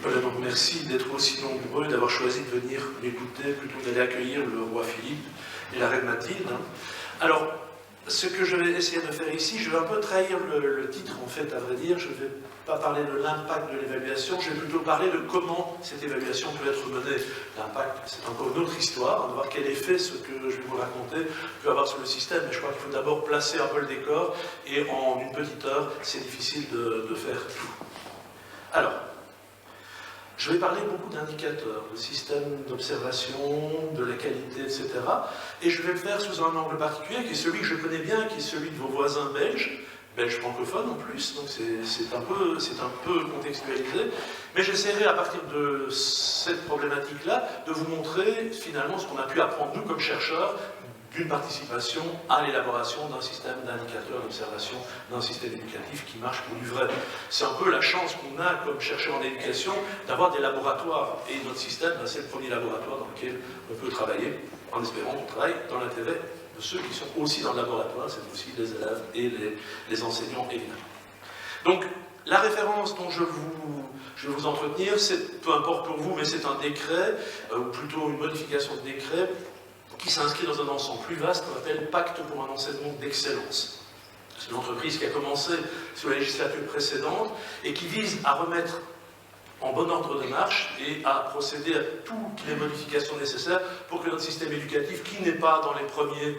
Voilà, donc merci d'être aussi nombreux, d'avoir choisi de venir m'écouter plutôt que d'aller accueillir le roi Philippe et la reine Mathilde. Alors, ce que je vais essayer de faire ici, je vais un peu trahir le titre, en fait, à vrai dire. Je ne vais pas parler de l'impact de l'évaluation, je vais plutôt parler de comment cette évaluation peut être menée. L'impact, c'est encore une autre histoire, on va voir quel effet ce que je vais vous raconter peut avoir sur le système, mais je crois qu'il faut d'abord placer un peu le décor, et en une petite heure, c'est difficile de faire tout. Alors, je vais parler beaucoup d'indicateurs, de systèmes d'observation, de la qualité, etc. Et je vais le faire sous un angle particulier, qui est celui que je connais bien, qui est celui de vos voisins belges francophones en plus, donc c'est un peu contextualisé. Mais j'essaierai à partir de cette problématique-là de vous montrer finalement ce qu'on a pu apprendre nous comme chercheurs d'une participation à l'élaboration d'un système d'indicateurs d'observation d'un système éducatif qui marche pour du vrai. C'est un peu la chance qu'on a comme chercheurs en éducation d'avoir des laboratoires. Et notre système, c'est le premier laboratoire dans lequel on peut travailler, en espérant qu'on travaille dans l'intérêt de ceux qui sont aussi dans le laboratoire, c'est aussi les élèves et les enseignants évidemment. Donc, la référence dont je vais vous entretenir, c'est, peu importe pour vous, mais c'est un décret, ou plutôt une modification de décret, qui s'inscrit dans un ensemble plus vaste qu'on appelle Pacte pour un enseignement d'excellence. C'est une entreprise qui a commencé sous la législature précédente et qui vise à remettre en bon ordre de marche et à procéder à toutes les modifications nécessaires pour que notre système éducatif, qui n'est pas dans les premiers,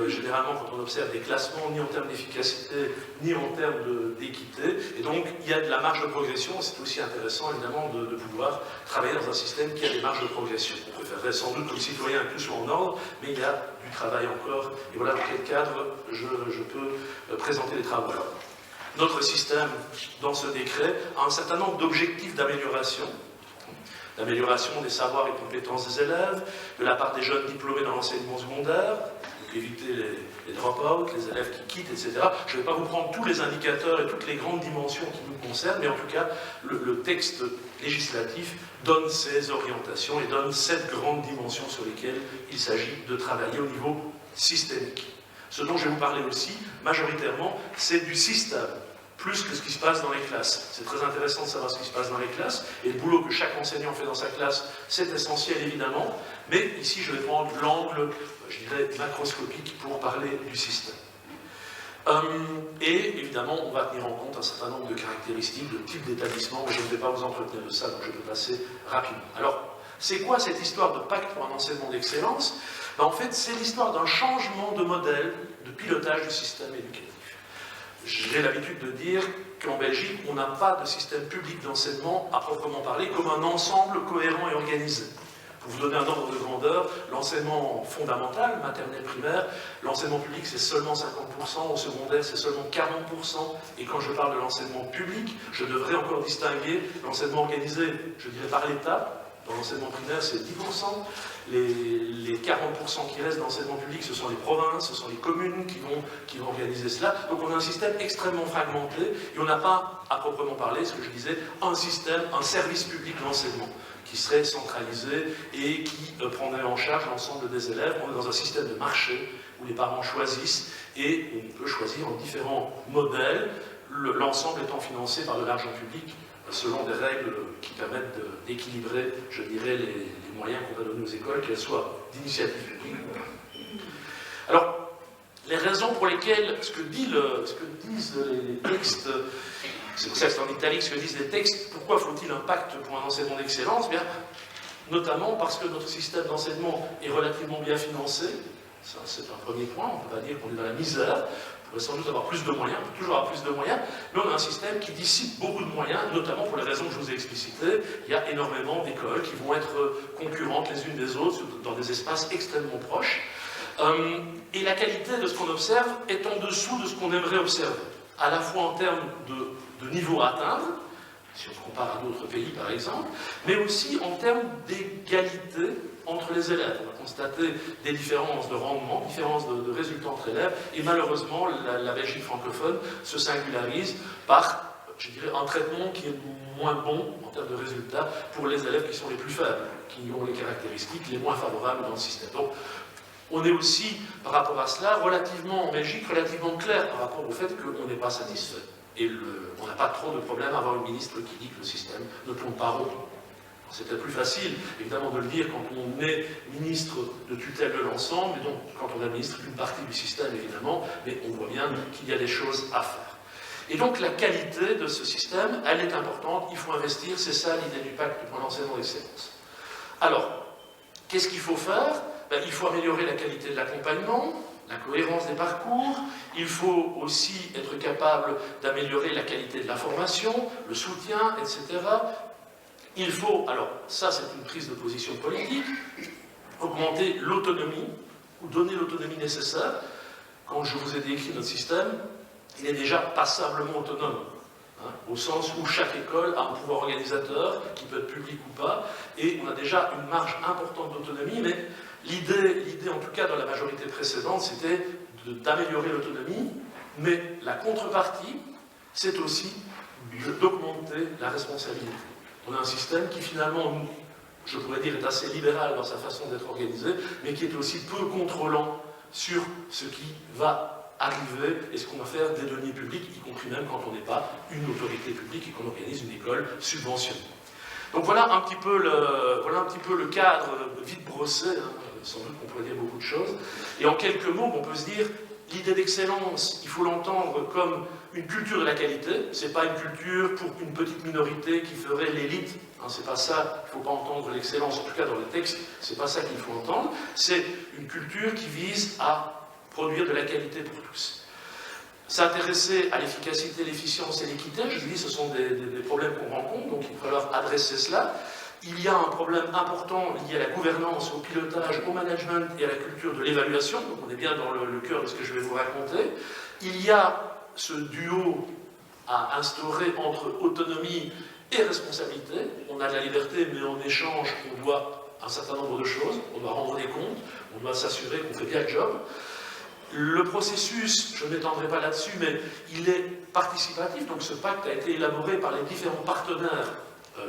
généralement quand on observe des classements, ni en termes d'efficacité, ni en termes d'équité, et donc il y a de la marge de progression, c'est aussi intéressant évidemment de pouvoir travailler dans un système qui a des marges de progression. On préférerait sans doute que le citoyen que tout soit en ordre, mais il y a du travail encore, et voilà dans quel cadre je peux présenter les travaux. Alors, notre système, dans ce décret, a un certain nombre d'objectifs d'amélioration. L'amélioration des savoirs et compétences des élèves, de la part des jeunes diplômés dans l'enseignement secondaire, donc éviter les drop-out, les élèves qui quittent, etc. Je ne vais pas vous prendre tous les indicateurs et toutes les grandes dimensions qui nous concernent, mais en tout cas, le texte législatif donne ces orientations et donne cette grande dimension sur lesquelles il s'agit de travailler au niveau systémique. Ce dont je vais vous parler aussi, majoritairement, c'est du système, plus que ce qui se passe dans les classes. C'est très intéressant de savoir ce qui se passe dans les classes, et le boulot que chaque enseignant fait dans sa classe, c'est essentiel évidemment, mais ici je vais prendre l'angle, je dirais, macroscopique pour parler du système. Et évidemment, on va tenir en compte un certain nombre de caractéristiques, de types d'établissement, mais je ne vais pas vous entretenir de ça, donc je vais passer rapidement. Alors, c'est quoi cette histoire de pacte pour un enseignement d'excellence? En fait, c'est l'histoire d'un changement de modèle de pilotage du système éducatif. J'ai l'habitude de dire qu'en Belgique, on n'a pas de système public d'enseignement à proprement parler comme un ensemble cohérent et organisé. Pour vous donner un ordre de grandeur, l'enseignement fondamental, maternelle, primaire, l'enseignement public c'est seulement 50%, au secondaire c'est seulement 40%, et quand je parle de l'enseignement public, je devrais encore distinguer l'enseignement organisé, je dirais par l'État. Dans l'enseignement primaire, c'est 10%. Les 40% qui restent dans l'enseignement public, ce sont les provinces, ce sont les communes qui vont organiser cela. Donc on a un système extrêmement fragmenté et on n'a pas, à proprement parler, ce que je disais, un système, un service public d'enseignement qui serait centralisé et qui prendrait en charge l'ensemble des élèves. On est dans un système de marché où les parents choisissent et on peut choisir en différents modèles, l'ensemble étant financé par de l'argent public, selon des règles qui permettent d'équilibrer, je dirais, les moyens qu'on va donner aux écoles, qu'elles soient d'initiative publique ou pas. Alors, les raisons pour lesquelles, ce que disent les textes, c'est pour ça que c'est en italique, ce que disent les textes, pourquoi faut-il un pacte pour un enseignement d'excellence? Bien, notamment parce que notre système d'enseignement est relativement bien financé, ça c'est un premier point, on ne peut pas dire qu'on est dans la misère, on pourrait sans doute avoir plus de moyens, on peut toujours avoir plus de moyens, mais on a un système qui dissipe beaucoup de moyens, notamment pour les raisons que je vous ai explicitées. Il y a énormément d'écoles qui vont être concurrentes les unes des autres dans des espaces extrêmement proches. Et la qualité de ce qu'on observe est en dessous de ce qu'on aimerait observer, à la fois en termes de niveau à atteindre, si on se compare à d'autres pays par exemple, mais aussi en termes d'égalité entre les élèves. On a constaté des différences de rendement, différences de résultats entre élèves, et malheureusement la Belgique francophone se singularise par, je dirais, un traitement qui est moins bon en termes de résultats pour les élèves qui sont les plus faibles, qui ont les caractéristiques les moins favorables dans le système. Donc, On est aussi, par rapport à cela, relativement, en Belgique, relativement clair par rapport au fait qu'on n'est pas satisfait. Et on n'a pas trop de problème à avoir une ministre qui dit que le système ne tourne pas rond. C'était plus facile, évidemment, de le dire quand on est ministre de tutelle de l'ensemble, et donc quand on est ministre d'une partie du système, évidemment, mais on voit bien qu'il y a des choses à faire. Et donc la qualité de ce système, elle est importante, il faut investir, c'est ça l'idée du pacte pour l'enseignement d'excellence. Alors, qu'est-ce qu'il faut faire? Il faut améliorer la qualité de l'accompagnement, la cohérence des parcours, il faut aussi être capable d'améliorer la qualité de la formation, le soutien, etc. Il faut, alors ça c'est une prise de position politique, augmenter l'autonomie, ou donner l'autonomie nécessaire. Quand je vous ai décrit notre système, il est déjà passablement autonome, hein, au sens où chaque école a un pouvoir organisateur, qui peut être public ou pas, et on a déjà une marge importante d'autonomie, mais l'idée en tout cas dans la majorité précédente, c'était d'améliorer l'autonomie, mais la contrepartie, c'est aussi d'augmenter la responsabilité. On a un système qui finalement, je pourrais dire, est assez libéral dans sa façon d'être organisé, mais qui est aussi peu contrôlant sur ce qui va arriver et ce qu'on va faire des deniers publics, y compris même quand on n'est pas une autorité publique et qu'on organise une école subventionnée. Donc voilà un petit peu le cadre vite brossé, hein, sans doute qu'on pourrait dire beaucoup de choses. Et en quelques mots, on peut se dire, l'idée d'excellence, il faut l'entendre comme une culture de la qualité. Ce n'est pas une culture pour une petite minorité qui ferait l'élite. Hein, c'est pas ça, il ne faut pas entendre l'excellence, en tout cas dans le texte, c'est pas ça qu'il faut entendre. C'est une culture qui vise à produire de la qualité pour tous. S'intéresser à l'efficacité, l'efficience et l'équité, je dis, ce sont des problèmes qu'on rencontre, donc il va falloir adresser cela. Il y a un problème important lié à la gouvernance, au pilotage, au management et à la culture de l'évaluation, donc on est bien dans le cœur de ce que je vais vous raconter. Il y a ce duo à instaurer entre autonomie et responsabilité. On a de la liberté, mais en échange, on doit un certain nombre de choses, on doit rendre des comptes, on doit s'assurer qu'on fait bien le job. Le processus, je ne m'étendrai pas là-dessus, mais il est participatif, donc ce pacte a été élaboré par les différents partenaires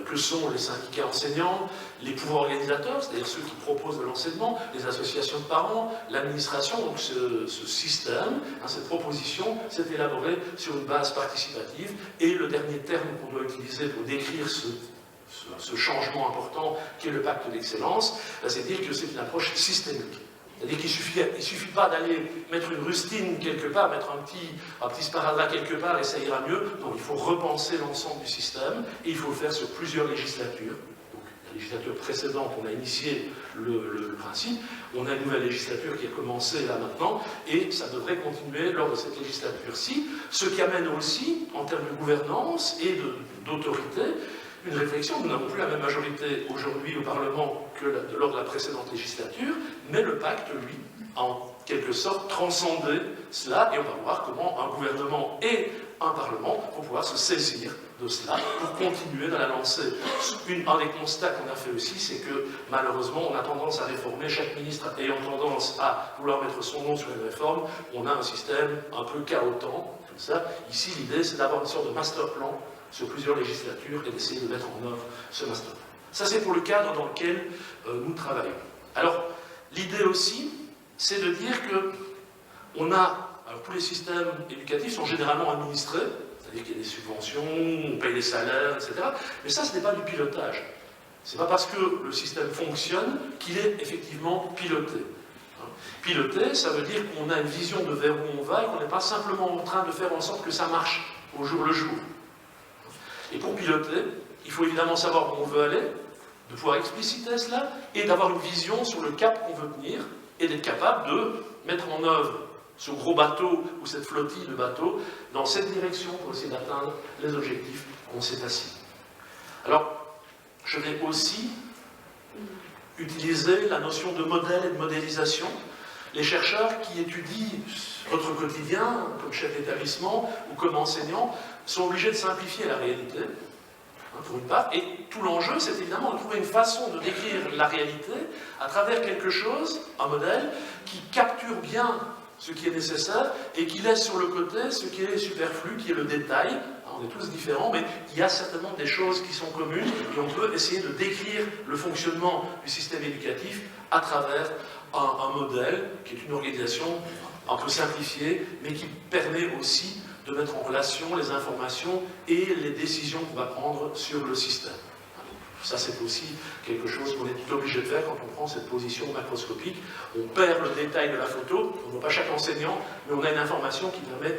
que sont les syndicats enseignants, les pouvoirs organisateurs, c'est-à-dire ceux qui proposent de l'enseignement, les associations de parents, l'administration. Donc ce système, hein, cette proposition, s'est élaborée sur une base participative, et le dernier terme qu'on doit utiliser pour décrire ce changement important qu'est le pacte d'excellence, c'est dire que c'est une approche systémique. C'est-à-dire qu'il ne suffit pas d'aller mettre une rustine quelque part, mettre un petit sparadrap quelque part et ça ira mieux. Non, il faut repenser l'ensemble du système et il faut le faire sur plusieurs législatures. Donc, la législature précédente, on a initié le principe. On a une nouvelle législature qui a commencé là maintenant et ça devrait continuer lors de cette législature-ci. Ce qui amène aussi, en termes de gouvernance et d'autorité, une réflexion. Nous n'avons plus la même majorité aujourd'hui au Parlement que lors de la précédente législature, mais le pacte, lui, a en quelque sorte transcendé cela, et on va voir comment un gouvernement et un Parlement vont pouvoir se saisir de cela pour continuer dans la lancée. Un des constats qu'on a fait aussi, c'est que malheureusement, on a tendance à réformer, chaque ministre ayant tendance à vouloir mettre son nom sur une réforme, on a un système un peu chaotant, comme ça. Ici, l'idée, c'est d'avoir une sorte de master plan sur plusieurs législatures et d'essayer de mettre en œuvre ce master plan. Ça, c'est pour le cadre dans lequel nous travaillons. Alors, l'idée aussi, c'est de dire que tous les systèmes éducatifs sont généralement administrés, c'est-à-dire qu'il y a des subventions, on paye des salaires, etc. Mais ça, ce n'est pas du pilotage. Ce n'est pas parce que le système fonctionne qu'il est effectivement piloté. Piloter, ça veut dire qu'on a une vision de vers où on va et qu'on n'est pas simplement en train de faire en sorte que ça marche au jour le jour. Et pour piloter, il faut évidemment savoir où on veut aller, de pouvoir expliciter cela, et d'avoir une vision sur le cap qu'on veut tenir, et d'être capable de mettre en œuvre ce gros bateau, ou cette flottille de bateaux, dans cette direction pour essayer d'atteindre les objectifs qu'on s'est assis. Alors, je vais aussi utiliser la notion de modèle et de modélisation. Les chercheurs qui étudient votre quotidien, comme chef d'établissement ou comme enseignant, sont obligés de simplifier la réalité, hein, pour une part, et tout l'enjeu, c'est évidemment de trouver une façon de décrire la réalité à travers quelque chose, un modèle, qui capture bien ce qui est nécessaire et qui laisse sur le côté ce qui est superflu, qui est le détail. On est tous différents, mais il y a certainement des choses qui sont communes et on peut essayer de décrire le fonctionnement du système éducatif à travers un modèle qui est une organisation un peu simplifiée, mais qui permet aussi de mettre en relation les informations et les décisions qu'on va prendre sur le système. Ça, c'est aussi quelque chose qu'on est obligé de faire quand on prend cette position macroscopique. On perd le détail de la photo, on ne voit pas chaque enseignant, mais on a une information qui permet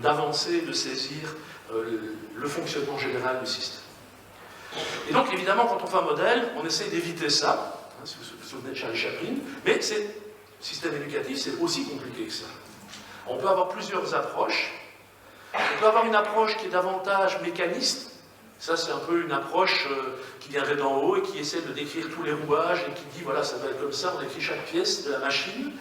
d'avancer, de saisir le fonctionnement général du système. Et donc, évidemment, quand on fait un modèle, on essaie d'éviter ça, hein, si vous vous souvenez de Charlie Chaplin, mais le système éducatif, c'est aussi compliqué que ça. On peut avoir plusieurs approches. On peut avoir une approche qui est davantage mécaniste. Ça, c'est un peu une approche qui viendrait d'en haut et qui essaie de décrire tous les rouages et qui dit, voilà, ça va être comme ça, on décrit chaque pièce de la machine.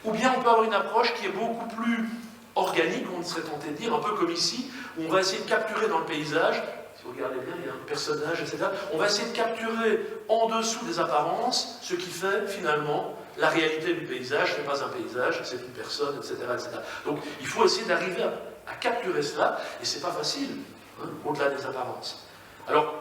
Ou bien on peut avoir une approche qui est beaucoup plus organique, on serait tenté de dire, un peu comme ici, où on va essayer de capturer dans le paysage, si vous regardez bien, il y a un personnage, etc. On va essayer de capturer en dessous des apparences ce qui fait finalement la réalité du paysage. Ce n'est pas un paysage, c'est une personne, etc., etc. Donc il faut essayer d'arriver à capturer cela, et c'est pas facile, hein, au-delà des apparences. Alors,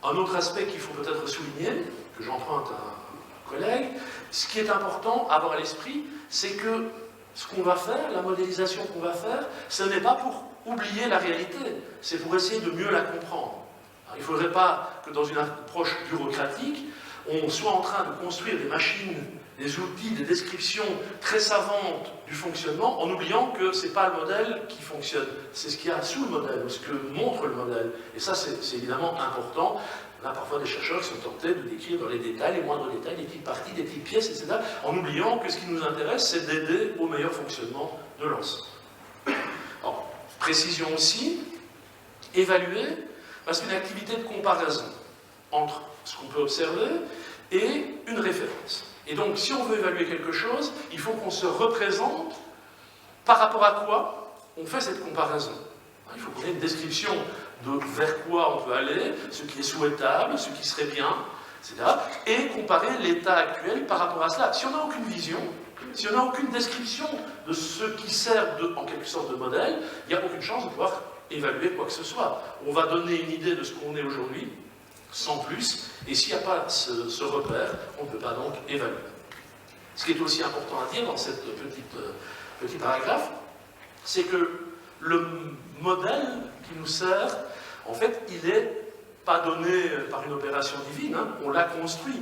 un autre aspect qu'il faut peut-être souligner, que j'emprunte à un collègue, ce qui est important à avoir à l'esprit, c'est que ce qu'on va faire, la modélisation qu'on va faire, ce n'est pas pour oublier la réalité, c'est pour essayer de mieux la comprendre. Alors, il ne faudrait pas que dans une approche bureaucratique, on soit en train de construire des machines, des outils, des descriptions très savantes du fonctionnement, en oubliant que ce n'est pas le modèle qui fonctionne, c'est ce qu'il y a sous le modèle, ou ce que montre le modèle. Et ça, c'est évidemment important. On a parfois des chercheurs qui sont tentés de décrire dans les détails, les moindres détails, des petites parties, des petites pièces, etc., en oubliant que ce qui nous intéresse, c'est d'aider au meilleur fonctionnement de l'ensemble. Alors, précision aussi, évaluer, parce qu'une activité de comparaison entre ce qu'on peut observer et une référence. Et donc, si on veut évaluer quelque chose, il faut qu'on se représente par rapport à quoi on fait cette comparaison. Il faut qu'on ait une description de vers quoi on peut aller, ce qui est souhaitable, ce qui serait bien, etc. Et comparer l'état actuel par rapport à cela. Si on n'a aucune vision, si on n'a aucune description de ce qui sert en quelque sorte de modèle, il n'y a aucune chance de pouvoir évaluer quoi que ce soit. On va donner une idée de ce qu'on est aujourd'hui, sans plus, et s'il n'y a pas ce repère, on ne peut pas donc évaluer. Ce qui est aussi important à dire dans cette petit paragraphe, c'est que le modèle qui nous sert, en fait, il n'est pas donné par une opération divine, hein, on l'a construit.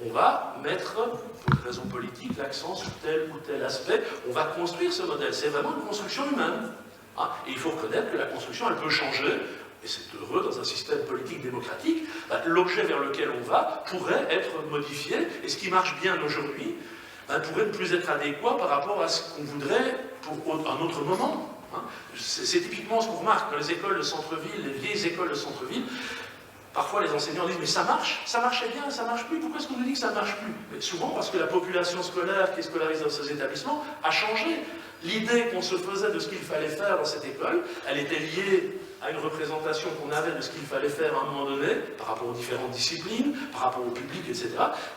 On va mettre, pour des raisons politiques, l'accent sur tel ou tel aspect, on va construire ce modèle. C'est vraiment une construction humaine. Hein, et il faut reconnaître que la construction, elle peut changer. Et c'est heureux dans un système politique démocratique, l'objet vers lequel on va pourrait être modifié, et ce qui marche bien aujourd'hui pourrait ne plus être adéquat par rapport à ce qu'on voudrait pour un autre moment. C'est typiquement ce qu'on remarque dans les écoles de centre-ville, les vieilles écoles de centre-ville. Parfois les enseignants disent « mais ça marchait bien, ça marche plus, pourquoi est-ce qu'on nous dit que ça ne marche plus ?» Mais souvent parce que la population scolaire qui est scolarisée dans ces établissements a changé. L'idée qu'on se faisait de ce qu'il fallait faire dans cette école, elle était liée à une représentation qu'on avait de ce qu'il fallait faire à un moment donné, par rapport aux différentes disciplines, par rapport au public, etc.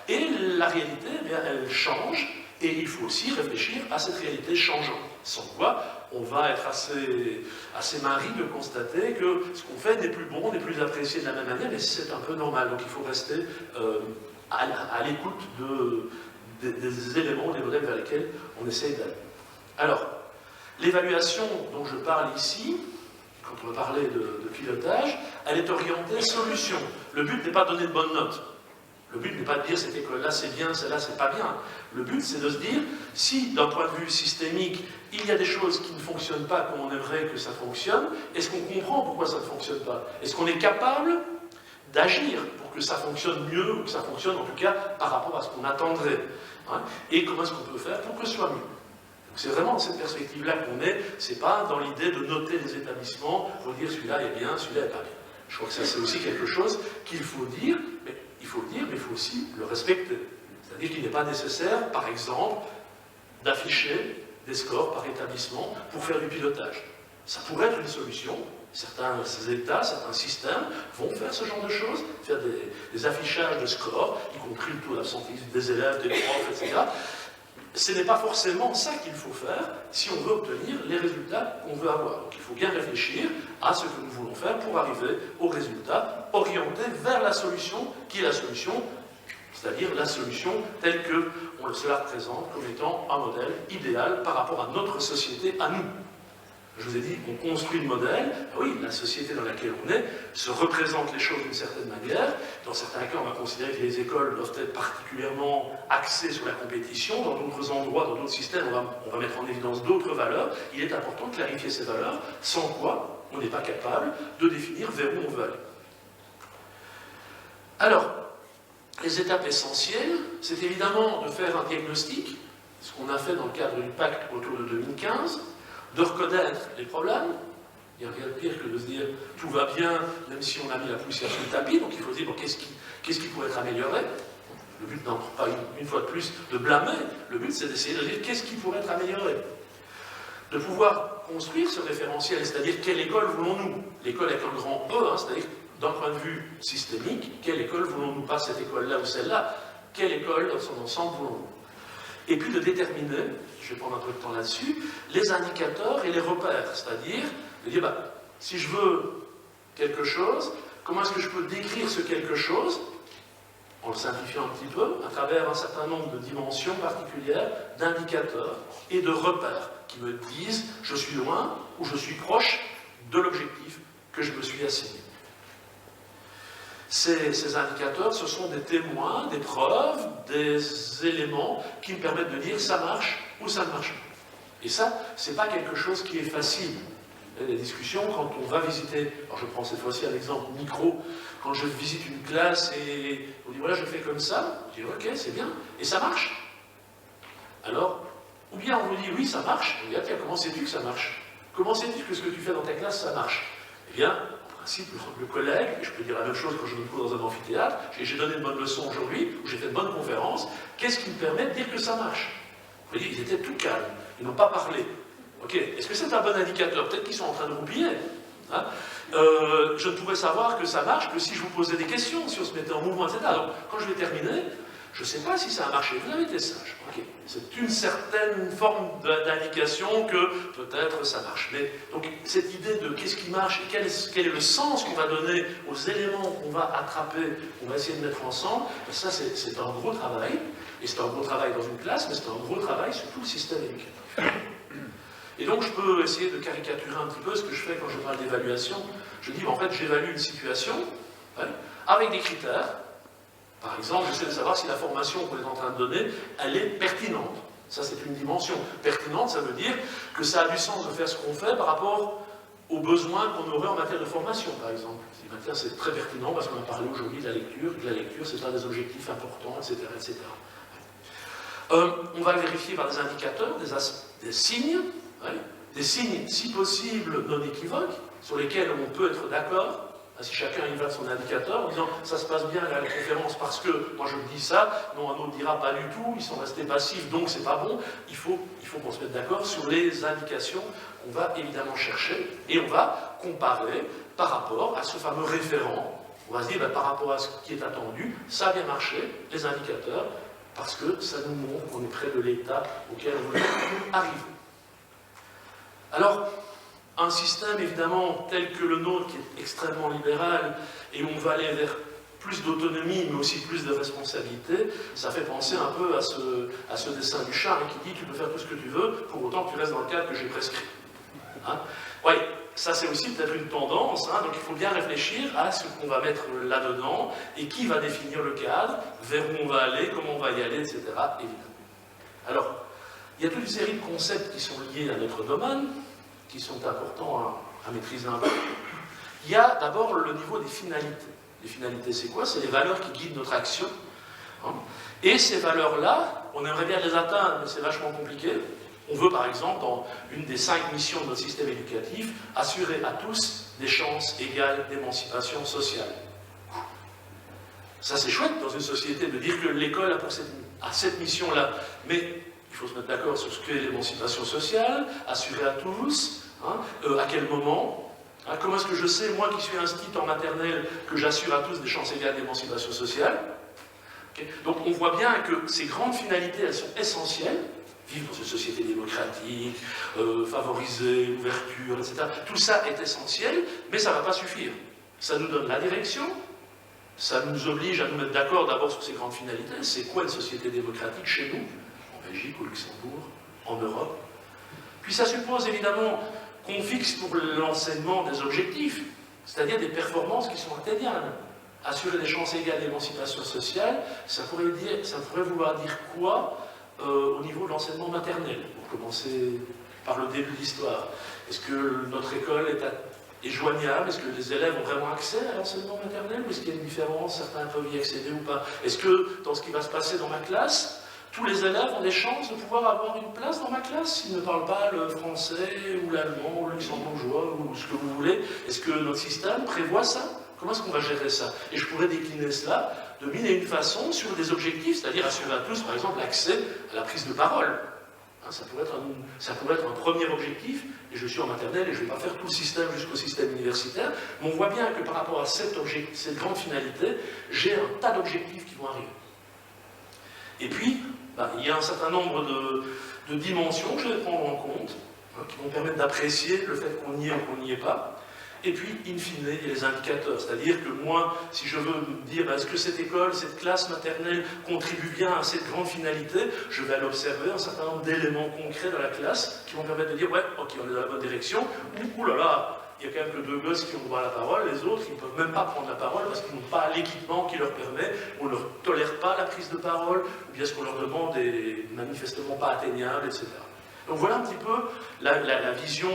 Et la réalité, eh bien, elle change, et il faut aussi réfléchir à cette réalité changeante. Sans quoi, on va être assez marri de constater que ce qu'on fait n'est plus bon, n'est plus apprécié de la même manière, mais c'est un peu normal. Donc il faut rester à l'écoute des éléments, des modèles vers lesquels on essaye d'aller. Alors, l'évaluation dont je parle ici, quand on va parler de pilotage, elle est orientée solution. Le but n'est pas de donner de bonnes notes. Le but n'est pas de dire cette école-là c'est bien, celle-là c'est pas bien. Le but c'est de se dire, si d'un point de vue systémique, il y a des choses qui ne fonctionnent pas comme on aimerait que ça fonctionne, est-ce qu'on comprend pourquoi ça ne fonctionne pas? Est-ce qu'on est capable d'agir pour que ça fonctionne mieux, ou que ça fonctionne en tout cas par rapport à ce qu'on attendrait, hein? Et comment est-ce qu'on peut faire pour que ce soit mieux? C'est vraiment dans cette perspective-là qu'on est, c'est pas dans l'idée de noter les établissements pour dire celui-là est bien, celui-là n'est pas bien. Je crois que ça c'est aussi quelque chose qu'il faut dire, mais il faut aussi le respecter. C'est-à-dire qu'il n'est pas nécessaire, par exemple, d'afficher des scores par établissement pour faire du pilotage. Ça pourrait être une solution. Certains États, certains systèmes vont faire ce genre de choses, faire des affichages de scores, y compris le taux d'absentéisme des élèves, des profs, etc. Ce n'est pas forcément ça qu'il faut faire si on veut obtenir les résultats qu'on veut avoir. Donc il faut bien réfléchir à ce que nous voulons faire pour arriver au résultat orienté vers la solution qui est la solution c'est-à-dire la solution telle qu'on se la représente comme étant un modèle idéal par rapport à notre société, à nous. Je vous ai dit, on construit le modèle, ah oui, la société dans laquelle on est se représente les choses d'une certaine manière. Dans certains cas, on va considérer que les écoles doivent être particulièrement axées sur la compétition. Dans d'autres endroits, dans d'autres systèmes, on va mettre en évidence d'autres valeurs. Il est important de clarifier ces valeurs, sans quoi on n'est pas capable de définir vers où on veut aller. Alors, les étapes essentielles, c'est évidemment de faire un diagnostic, ce qu'on a fait dans le cadre du pacte autour de 2015, de reconnaître les problèmes. Il n'y a rien de pire que de se dire tout va bien, même si on a mis la poussière sur le tapis, donc il faut se dire bon, qu'est-ce qui pourrait être amélioré. Le but n'est pas une fois de plus de blâmer, le but c'est d'essayer de dire qu'est-ce qui pourrait être amélioré. De pouvoir construire ce référentiel, c'est-à-dire quelle école voulons-nous. L'école avec un grand E, hein, c'est-à-dire d'un point de vue systémique, quelle école voulons-nous, pas cette école-là ou celle-là, quelle école dans son ensemble voulons-nous. Et puis de déterminer, je vais prendre un peu de temps là-dessus, les indicateurs et les repères, c'est-à-dire de dire, si je veux quelque chose, comment est-ce que je peux décrire ce quelque chose, en le simplifiant un petit peu, à travers un certain nombre de dimensions particulières, d'indicateurs et de repères qui me disent je suis loin ou je suis proche de l'objectif que je me suis assigné. Ces indicateurs, ce sont des témoins, des preuves, des éléments qui me permettent de dire ça marche ou ça ne marche pas. Et ça, ce n'est pas quelque chose qui est facile. Les discussions, quand on va visiter, alors je prends cette fois-ci un exemple micro, quand je visite une classe et on dit voilà je fais comme ça, je dis ok c'est bien, et ça marche. Alors, ou bien on vous dit oui ça marche, on dit tiens comment sais-tu que ça marche? Comment sais-tu que ce que tu fais dans ta classe ça marche? Eh bien, en principe le collègue, et je peux dire la même chose quand je me trouve dans un amphithéâtre, j'ai donné de bonnes leçons aujourd'hui, ou j'ai fait de bonnes conférences, qu'est-ce qui me permet de dire que ça marche? Vous voyez, ils étaient tout calmes, ils n'ont pas parlé. Ok, est-ce que c'est un bon indicateur? Peut-être qu'ils sont en train de roupiller. Hein, je ne pourrais savoir que ça marche que si je vous posais des questions, si on se mettait en mouvement, etc. Donc, quand je vais terminer, je ne sais pas si ça a marché. Vous avez été sage. Okay. C'est une certaine forme d'indication que peut-être ça marche. Mais donc, cette idée de qu'est-ce qui marche et quel est le sens qu'on va donner aux éléments qu'on va attraper, qu'on va essayer de mettre ensemble, ça, c'est un gros travail. Et c'est un gros travail dans une classe, mais c'est un gros travail sur tout le système éducatif. Et donc, je peux essayer de caricaturer un petit peu ce que je fais quand je parle d'évaluation. Je dis, en fait, j'évalue une situation avec des critères. Par exemple, j'essaie de savoir si la formation qu'on est en train de donner, elle est pertinente. Ça, c'est une dimension. Pertinente, ça veut dire que ça a du sens de faire ce qu'on fait par rapport aux besoins qu'on aurait en matière de formation, par exemple. C'est très pertinent parce qu'on a parlé aujourd'hui de la lecture, que la lecture, c'est un des objectifs importants, etc. etc. On va le vérifier par des indicateurs, des signes, des signes, si possible, non équivoques, sur lesquels on peut être d'accord. Si chacun y va de son indicateur en disant ça se passe bien à la conférence parce que moi je me dis ça, non un autre dira pas du tout, ils sont restés passifs donc c'est pas bon, il faut qu'on se mette d'accord sur les indications qu'on va évidemment chercher et on va comparer par rapport à ce fameux référent. On va se dire par rapport à ce qui est attendu, ça a bien marché, les indicateurs, parce que ça nous montre qu'on est près de l'état auquel on veut arriver. Alors, un système évidemment tel que le nôtre, qui est extrêmement libéral, et où on va aller vers plus d'autonomie, mais aussi plus de responsabilité, ça fait penser un peu à ce dessin du chat qui dit tu peux faire tout ce que tu veux, pour autant que tu restes dans le cadre que j'ai prescrit. Hein? Oui, ça c'est aussi peut-être une tendance, hein, donc il faut bien réfléchir à ce qu'on va mettre là-dedans, et qui va définir le cadre, vers où on va aller, comment on va y aller, etc. évidemment. Alors, il y a toute une série de concepts qui sont liés à notre domaine, qui sont importants à maîtriser un peu. Il y a d'abord le niveau des finalités. Les finalités, c'est quoi? C'est les valeurs qui guident notre action. Hein. Et ces valeurs-là, on aimerait bien les atteindre, mais c'est vachement compliqué. On veut, par exemple, dans une des 5 missions de notre système éducatif, assurer à tous des chances égales d'émancipation sociale. Ça, c'est chouette dans une société de dire que l'école a cette mission-là. Mais il faut se mettre d'accord sur ce qu'est l'émancipation sociale, assurer à tous, hein, à quel moment, hein, comment est-ce que je sais, moi qui suis inscrit en maternelle, que j'assure à tous des chances égales d'émancipation sociale. Okay. Donc on voit bien que ces grandes finalités, elles sont essentielles, vivre dans une société démocratique, favoriser l'ouverture, etc. Tout ça est essentiel, mais ça ne va pas suffire. Ça nous donne la direction, Ça nous oblige à nous mettre d'accord d'abord sur ces grandes finalités. C'est quoi une société démocratique chez nous, en Belgique, au Luxembourg, en Europe? Puis ça suppose évidemment qu'on fixe pour l'enseignement des objectifs, c'est-à-dire des performances qui sont atteignables. Assurer des chances égales d'émancipation sociale, ça pourrait vouloir dire quoi au niveau de l'enseignement maternel, pour commencer par le début de l'histoire. Est-ce que notre école est joignable? Est-ce que les élèves ont vraiment accès à l'enseignement maternel? Ou est-ce qu'il y a une différence? Certains peuvent y accéder ou pas? Est-ce que dans ce qui va se passer dans ma classe, tous les élèves ont des chances de pouvoir avoir une place dans ma classe s'ils ne parlent pas le français ou l'allemand ou le luxembourgeois ou ce que vous voulez? Est-ce que notre système prévoit ça? Comment est-ce qu'on va gérer ça? Et je pourrais décliner cela de mille et une façons sur des objectifs, c'est-à-dire assurer à tous, par exemple, l'accès à la prise de parole. Hein, ça pourrait être un premier objectif, et je suis en maternelle et je ne vais pas faire tout le système jusqu'au système universitaire, mais on voit bien que par rapport à cette grande finalité, j'ai un tas d'objectifs qui vont arriver. Et puis, il y a un certain nombre de dimensions que je vais prendre en compte, hein, qui vont permettre d'apprécier le fait qu'on y est ou qu'on n'y est pas. Et puis, in fine, il y a les indicateurs. C'est-à-dire que moi, si je veux me dire, est-ce que cette école, cette classe maternelle contribue bien à cette grande finalité, je vais aller observer un certain nombre d'éléments concrets dans la classe qui vont permettre de dire, ouais, ok, on est dans la bonne direction, ou là là, il y a quand même que 2 gosses qui ont droit à la parole, les autres, ils ne peuvent même pas prendre la parole parce qu'ils n'ont pas l'équipement qui leur permet, on ne leur tolère pas la prise de parole, ou bien ce qu'on leur demande est manifestement pas atteignable, etc. Donc voilà un petit peu la vision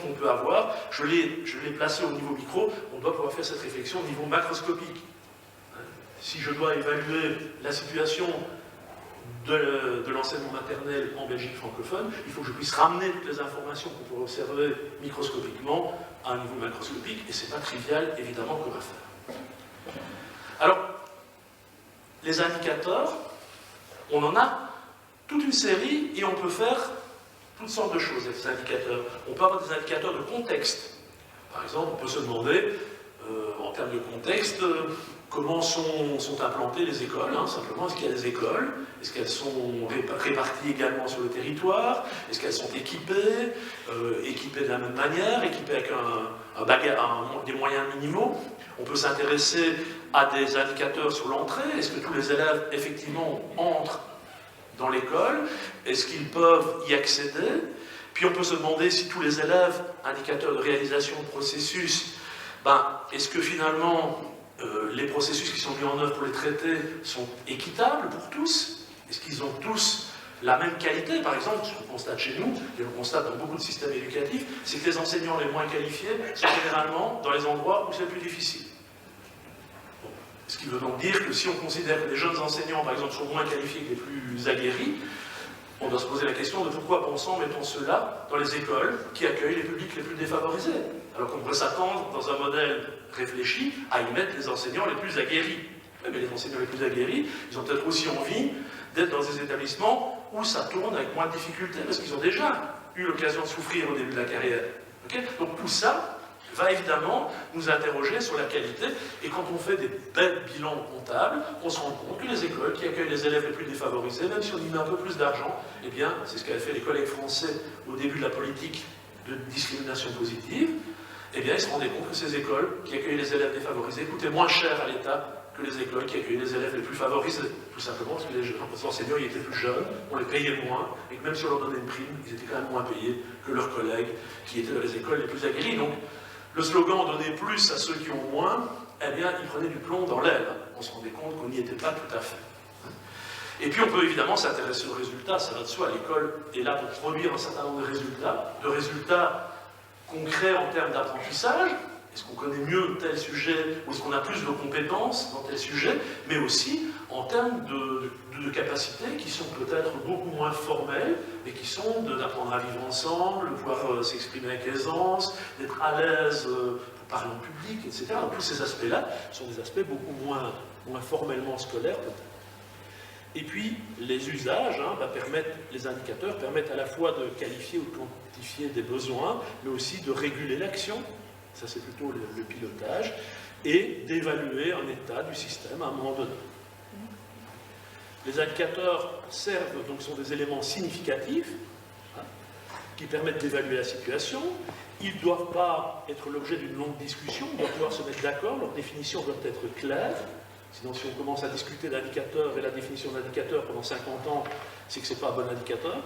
qu'on peut avoir. Je l'ai placée au niveau micro, on doit pouvoir faire cette réflexion au niveau macroscopique. Si je dois évaluer la situation de l'enseignement maternel en Belgique francophone, il faut que je puisse ramener toutes les informations qu'on pourrait observer microscopiquement à un niveau macroscopique, et c'est pas trivial, évidemment, comme affaire. Alors, les indicateurs, on en a toute une série, et on peut faire toutes sortes de choses avec ces indicateurs. On peut avoir des indicateurs de contexte. Par exemple, on peut se demander, en termes de contexte, comment sont implantées les écoles, hein, simplement. Est-ce qu'il y a des écoles? Est-ce qu'elles sont réparties également sur le territoire? Est-ce qu'elles sont équipées de la même manière, équipées avec des moyens minimaux? On peut s'intéresser à des indicateurs sur l'entrée. Est-ce que tous les élèves, effectivement, entrent dans l'école? Est-ce qu'ils peuvent y accéder? Puis on peut se demander si tous les élèves, indicateurs de réalisation de processus, est-ce que finalement les processus qui sont mis en œuvre pour les traiter sont équitables pour tous? Est-ce qu'ils ont tous la même qualité? Par exemple, ce qu'on constate chez nous, et on constate dans beaucoup de systèmes éducatifs, c'est que les enseignants les moins qualifiés sont généralement dans les endroits où c'est le plus difficile. Ce qui veut donc dire que si on considère que les jeunes enseignants, par exemple, sont moins qualifiés que les plus aguerris, on doit se poser la question de pourquoi mettons ceux-là dans les écoles qui accueillent les publics les plus défavorisés, alors qu'on pourrait s'attendre, dans un modèle réfléchi, à y mettre les enseignants les plus aguerris. Mais les enseignants les plus aguerris, ils ont peut-être aussi envie d'être dans des établissements où ça tourne avec moins de difficultés, parce qu'ils ont déjà eu l'occasion de souffrir au début de la carrière. Okay? Donc tout ça va évidemment nous interroger sur la qualité, et quand on fait des belles bilans comptables, on se rend compte que les écoles qui accueillent les élèves les plus défavorisés, même si on y met un peu plus d'argent, eh bien, c'est ce qu'avaient fait les collègues français au début de la politique de discrimination positive, eh bien, ils se rendaient compte que ces écoles qui accueillent les élèves défavorisés coûtaient moins cher à l'État que les écoles qui accueillent les élèves les plus favorisés, tout simplement parce que les enseignants ils étaient plus jeunes, on les payait moins, et que même si on leur donnait une prime, ils étaient quand même moins payés que leurs collègues qui étaient dans les écoles les plus aguerries. Donc, le slogan « donner plus à ceux qui ont moins », eh bien, il prenait du plomb dans l'aile. On se rendait compte qu'on n'y était pas tout à fait. Et puis, on peut évidemment s'intéresser aux résultats, ça va de soi. L'école est là pour produire un certain nombre de résultats concrets en termes d'apprentissage. Est-ce qu'on connaît mieux tel sujet, ou est-ce qu'on a plus de compétences dans tel sujet, mais aussi en termes de capacités qui sont peut-être beaucoup moins formelles, mais qui sont d'apprendre à vivre ensemble, de pouvoir s'exprimer avec aisance, d'être à l'aise pour parler en public, etc. Donc, tous ces aspects-là sont des aspects beaucoup moins formellement scolaires, peut-être. Et puis, les usages, les indicateurs permettent à la fois de qualifier ou de quantifier des besoins, mais aussi de réguler l'action. Ça, c'est plutôt le pilotage, et d'évaluer un état du système à un moment donné. Les indicateurs servent, donc sont des éléments significatifs, qui permettent d'évaluer la situation. Ils ne doivent pas être l'objet d'une longue discussion, ils doivent pouvoir se mettre d'accord, leurs définitions doivent être claires. Sinon, si on commence à discuter d'indicateurs et la définition d'indicateur pendant 50 ans, c'est que ce n'est pas un bon indicateur.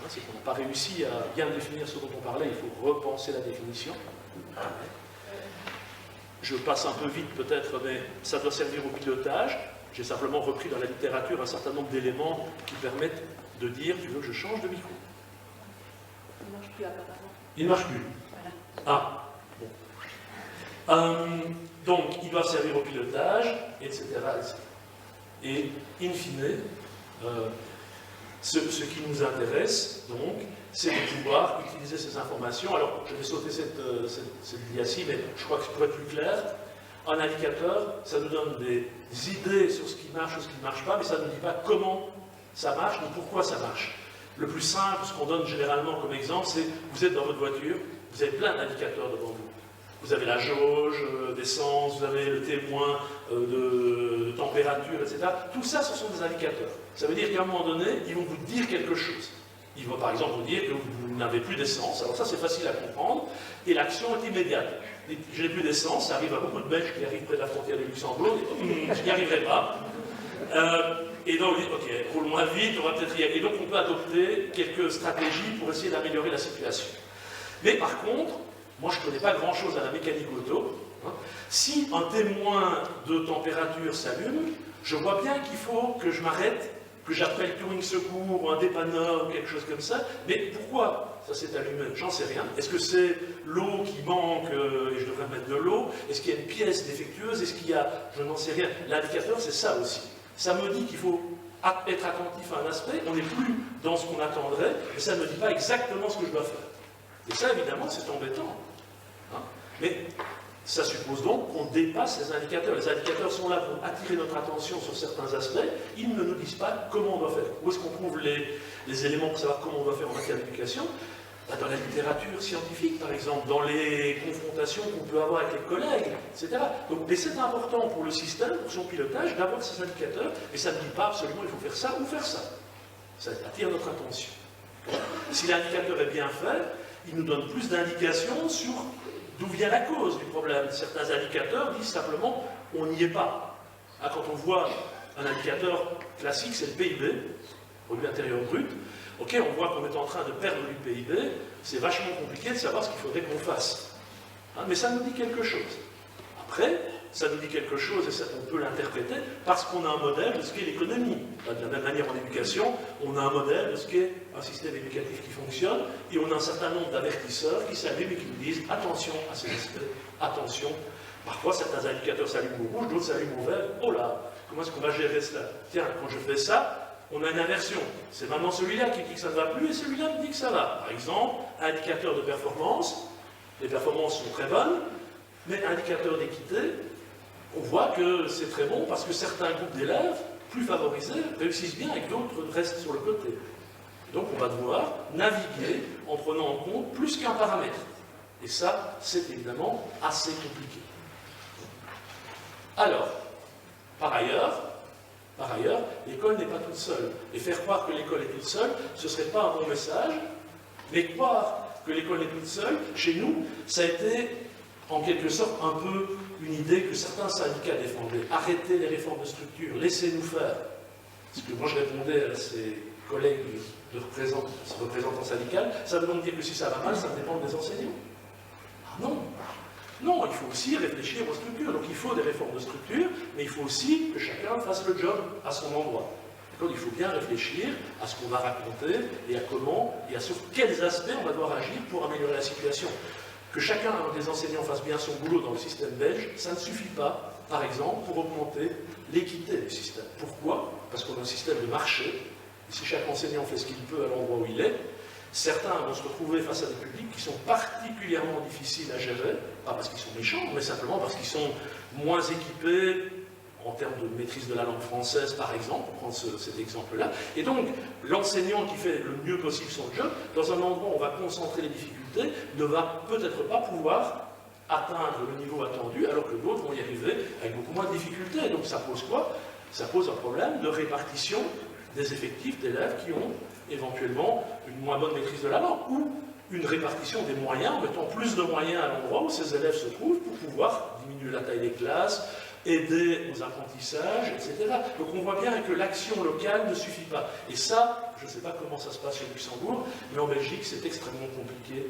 C'est qu'on n'a pas réussi à bien définir ce dont on parlait, il faut repenser la définition. Je passe un peu vite peut-être, mais ça doit servir au pilotage. J'ai simplement repris dans la littérature un certain nombre d'éléments qui permettent de dire, tu veux que je change de micro? Il ne marche plus apparemment. Il ne marche plus. Voilà. Ah, bon. Donc, il doit servir au pilotage, etc. etc. Et, in fine, ce qui nous intéresse, donc, c'est de pouvoir utiliser ces informations. Alors, je vais sauter cette dia-ci, mais je crois que pour être plus clair, un indicateur, ça nous donne des idées sur ce qui marche ou ce qui ne marche pas, mais ça ne nous dit pas comment ça marche ni pourquoi ça marche. Le plus simple, ce qu'on donne généralement comme exemple, c'est vous êtes dans votre voiture, vous avez plein d'indicateurs devant vous. Vous avez la jauge d'essence, vous avez le témoin de température, etc. Tout ça, ce sont des indicateurs. Ça veut dire qu'à un moment donné, ils vont vous dire quelque chose. Ils vont par exemple vous dire que vous n'avez plus d'essence. Alors ça, c'est facile à comprendre. Et l'action est immédiate. Je n'ai plus d'essence, ça arrive à beaucoup de Belges qui arrivent près de la frontière du Luxembourg. Je n'y arriverai pas. Et donc, ok, roule moins vite, on va peut-être y aller. Et donc, on peut adopter quelques stratégies pour essayer d'améliorer la situation. Mais par contre, moi, je ne connais pas grand-chose à la mécanique auto. Si un témoin de température s'allume, je vois bien qu'il faut que je m'arrête, que j'appelle touring secours ou un dépanneur ou quelque chose comme ça. Mais pourquoi ça s'est allumé? J'en sais rien. Est-ce que c'est l'eau qui manque et je devrais mettre de l'eau? Est-ce qu'il y a une pièce défectueuse? Est-ce qu'il y a... Je n'en sais rien. L'indicateur, c'est ça aussi. Ça me dit qu'il faut être attentif à un aspect. On n'est plus dans ce qu'on attendrait, mais ça ne me dit pas exactement ce que je dois faire. Et ça, évidemment, c'est embêtant. Mais ça suppose donc qu'on dépasse les indicateurs. Les indicateurs sont là pour attirer notre attention sur certains aspects. Ils ne nous disent pas comment on doit faire. Où est-ce qu'on trouve les éléments pour savoir comment on doit faire en matière d'éducation? Dans la littérature scientifique, par exemple, dans les confrontations qu'on peut avoir avec les collègues, etc. Donc, mais c'est important pour le système, pour son pilotage, d'avoir ces indicateurs, et ça ne dit pas absolument il faut faire ça ou faire ça. Ça attire notre attention. Si l'indicateur est bien fait, il nous donne plus d'indications sur d'où vient la cause du problème. Certains indicateurs disent simplement on n'y est pas. Quand on voit un indicateur classique, c'est le PIB, produit intérieur brut. Ok, on voit qu'on est en train de perdre du PIB, c'est vachement compliqué de savoir ce qu'il faudrait qu'on fasse. Mais ça nous dit quelque chose. Après, ça nous dit quelque chose, et ça, on peut l'interpréter, parce qu'on a un modèle de ce qu'est l'économie. De la même manière en éducation, on a un modèle de ce qu'est un système éducatif qui fonctionne, et on a un certain nombre d'avertisseurs qui s'allument et qui nous disent attention à ces aspects, attention. Parfois, certains indicateurs s'allument au rouge, d'autres s'allument au vert. Oh là, comment est-ce qu'on va gérer cela? Tiens, quand je fais ça, on a une inversion. C'est maintenant celui-là qui dit que ça ne va plus, et celui-là me dit que ça va. Par exemple, indicateur de performance, les performances sont très bonnes, mais indicateur d'équité, on voit que c'est très bon parce que certains groupes d'élèves, plus favorisés, réussissent bien et que d'autres restent sur le côté. Donc on va devoir naviguer en prenant en compte plus qu'un paramètre. Et ça, c'est évidemment assez compliqué. Alors, par ailleurs, l'école n'est pas toute seule. Et faire croire que l'école est toute seule, ce ne serait pas un bon message, mais croire que l'école est toute seule, chez nous, ça a été en quelque sorte un peu une idée que certains syndicats défendaient. Arrêtez les réformes de structure, laissez-nous faire. Parce que moi je répondais à ces collègues de représentants syndicaux, ça veut donc dire que si ça va mal, ça dépend des enseignants. Ah non. Non, il faut aussi réfléchir aux structures. Donc il faut des réformes de structure, mais il faut aussi que chacun fasse le job à son endroit. Donc il faut bien réfléchir à ce qu'on va raconter et à comment et à sur quels aspects on va devoir agir pour améliorer la situation. Que chacun des enseignants fasse bien son boulot dans le système belge, ça ne suffit pas, par exemple, pour augmenter l'équité du système. Pourquoi? Parce qu'on a un système de marché, et si chaque enseignant fait ce qu'il peut à l'endroit où il est, certains vont se retrouver face à des publics qui sont particulièrement difficiles à gérer, pas parce qu'ils sont méchants, mais simplement parce qu'ils sont moins équipés en termes de maîtrise de la langue française, par exemple, pour prendre cet exemple-là. Et donc, l'enseignant qui fait le mieux possible son job, dans un endroit où on va concentrer les difficultés, ne va peut-être pas pouvoir atteindre le niveau attendu, alors que d'autres vont y arriver avec beaucoup moins de difficultés. Et donc, ça pose quoi? Ça pose un problème de répartition des effectifs d'élèves qui ont éventuellement une moins bonne maîtrise de la langue, ou une répartition des moyens, en mettant plus de moyens à l'endroit où ces élèves se trouvent pour pouvoir diminuer la taille des classes, aider aux apprentissages, etc. Donc on voit bien que l'action locale ne suffit pas. Et ça, je ne sais pas comment ça se passe au Luxembourg, mais en Belgique, c'est extrêmement compliqué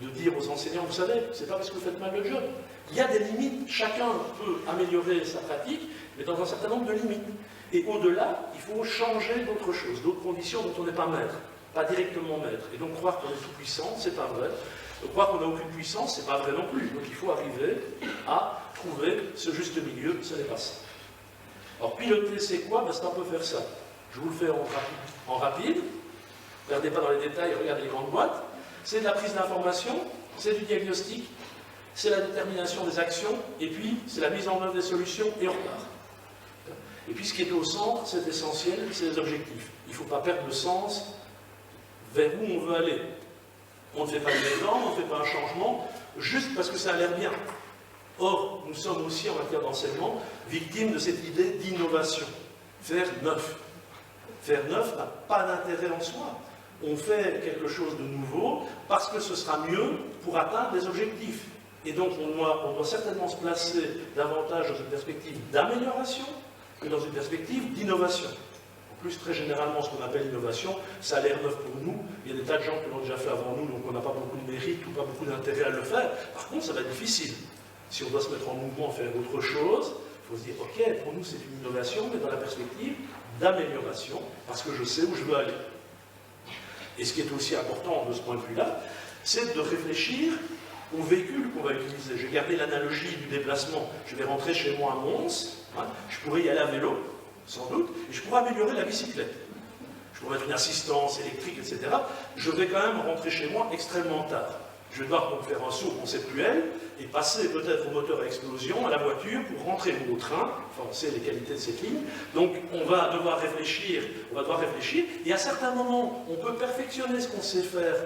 de dire aux enseignants, vous savez, c'est pas parce que vous faites mal le job. Il y a des limites, chacun peut améliorer sa pratique, mais dans un certain nombre de limites. Et au-delà, il faut changer d'autres choses, d'autres conditions dont on n'est pas maître, pas directement maître. Et donc croire qu'on est tout puissant, c'est pas vrai. Croire qu'on n'a aucune puissance, c'est pas vrai non plus. Donc il faut arriver à trouver ce juste milieu, ce n'est pas ça. Alors piloter, c'est quoi? Ben, c'est un peu faire ça. Je vous le fais en rapide. Ne regardez pas dans les détails, regardez les grandes boîtes. C'est de la prise d'information, c'est du diagnostic, c'est la détermination des actions, et puis c'est la mise en œuvre des solutions, et on repart. Et puis ce qui est au centre, c'est essentiel, c'est les objectifs. Il ne faut pas perdre le sens vers où on veut aller. On ne fait pas une réforme, on ne fait pas un changement, juste parce que ça a l'air bien. Or, nous sommes aussi, en matière d'enseignement, victimes de cette idée d'innovation. Faire neuf. Faire neuf n'a pas d'intérêt en soi. On fait quelque chose de nouveau parce que ce sera mieux pour atteindre des objectifs. Et donc, on doit certainement se placer davantage dans une perspective d'amélioration que dans une perspective d'innovation. En plus, très généralement, ce qu'on appelle l'innovation, ça a l'air neuf pour nous. Il y a des tas de gens qui l'ont déjà fait avant nous, donc on n'a pas beaucoup de mérite ou pas beaucoup d'intérêt à le faire. Par contre, ça va être difficile. Si on doit se mettre en mouvement, faire autre chose, il faut se dire, ok, pour nous c'est une innovation, mais dans la perspective d'amélioration, parce que je sais où je veux aller. Et ce qui est aussi important de ce point de vue-là, c'est de réfléchir au véhicule qu'on va utiliser. J'ai gardé l'analogie du déplacement. Je vais rentrer chez moi à Mons, hein, je pourrais y aller à vélo, sans doute, et je pourrais améliorer la bicyclette. Je pourrais mettre une assistance électrique, etc. Je vais quand même rentrer chez moi extrêmement tard. Je vais devoir donc faire un saut conceptuel et passer peut-être au moteur à explosion, à la voiture, pour rentrer au train. Enfin, on sait les qualités de cette ligne. Donc, on va devoir réfléchir, et à certains moments, on peut perfectionner ce qu'on sait faire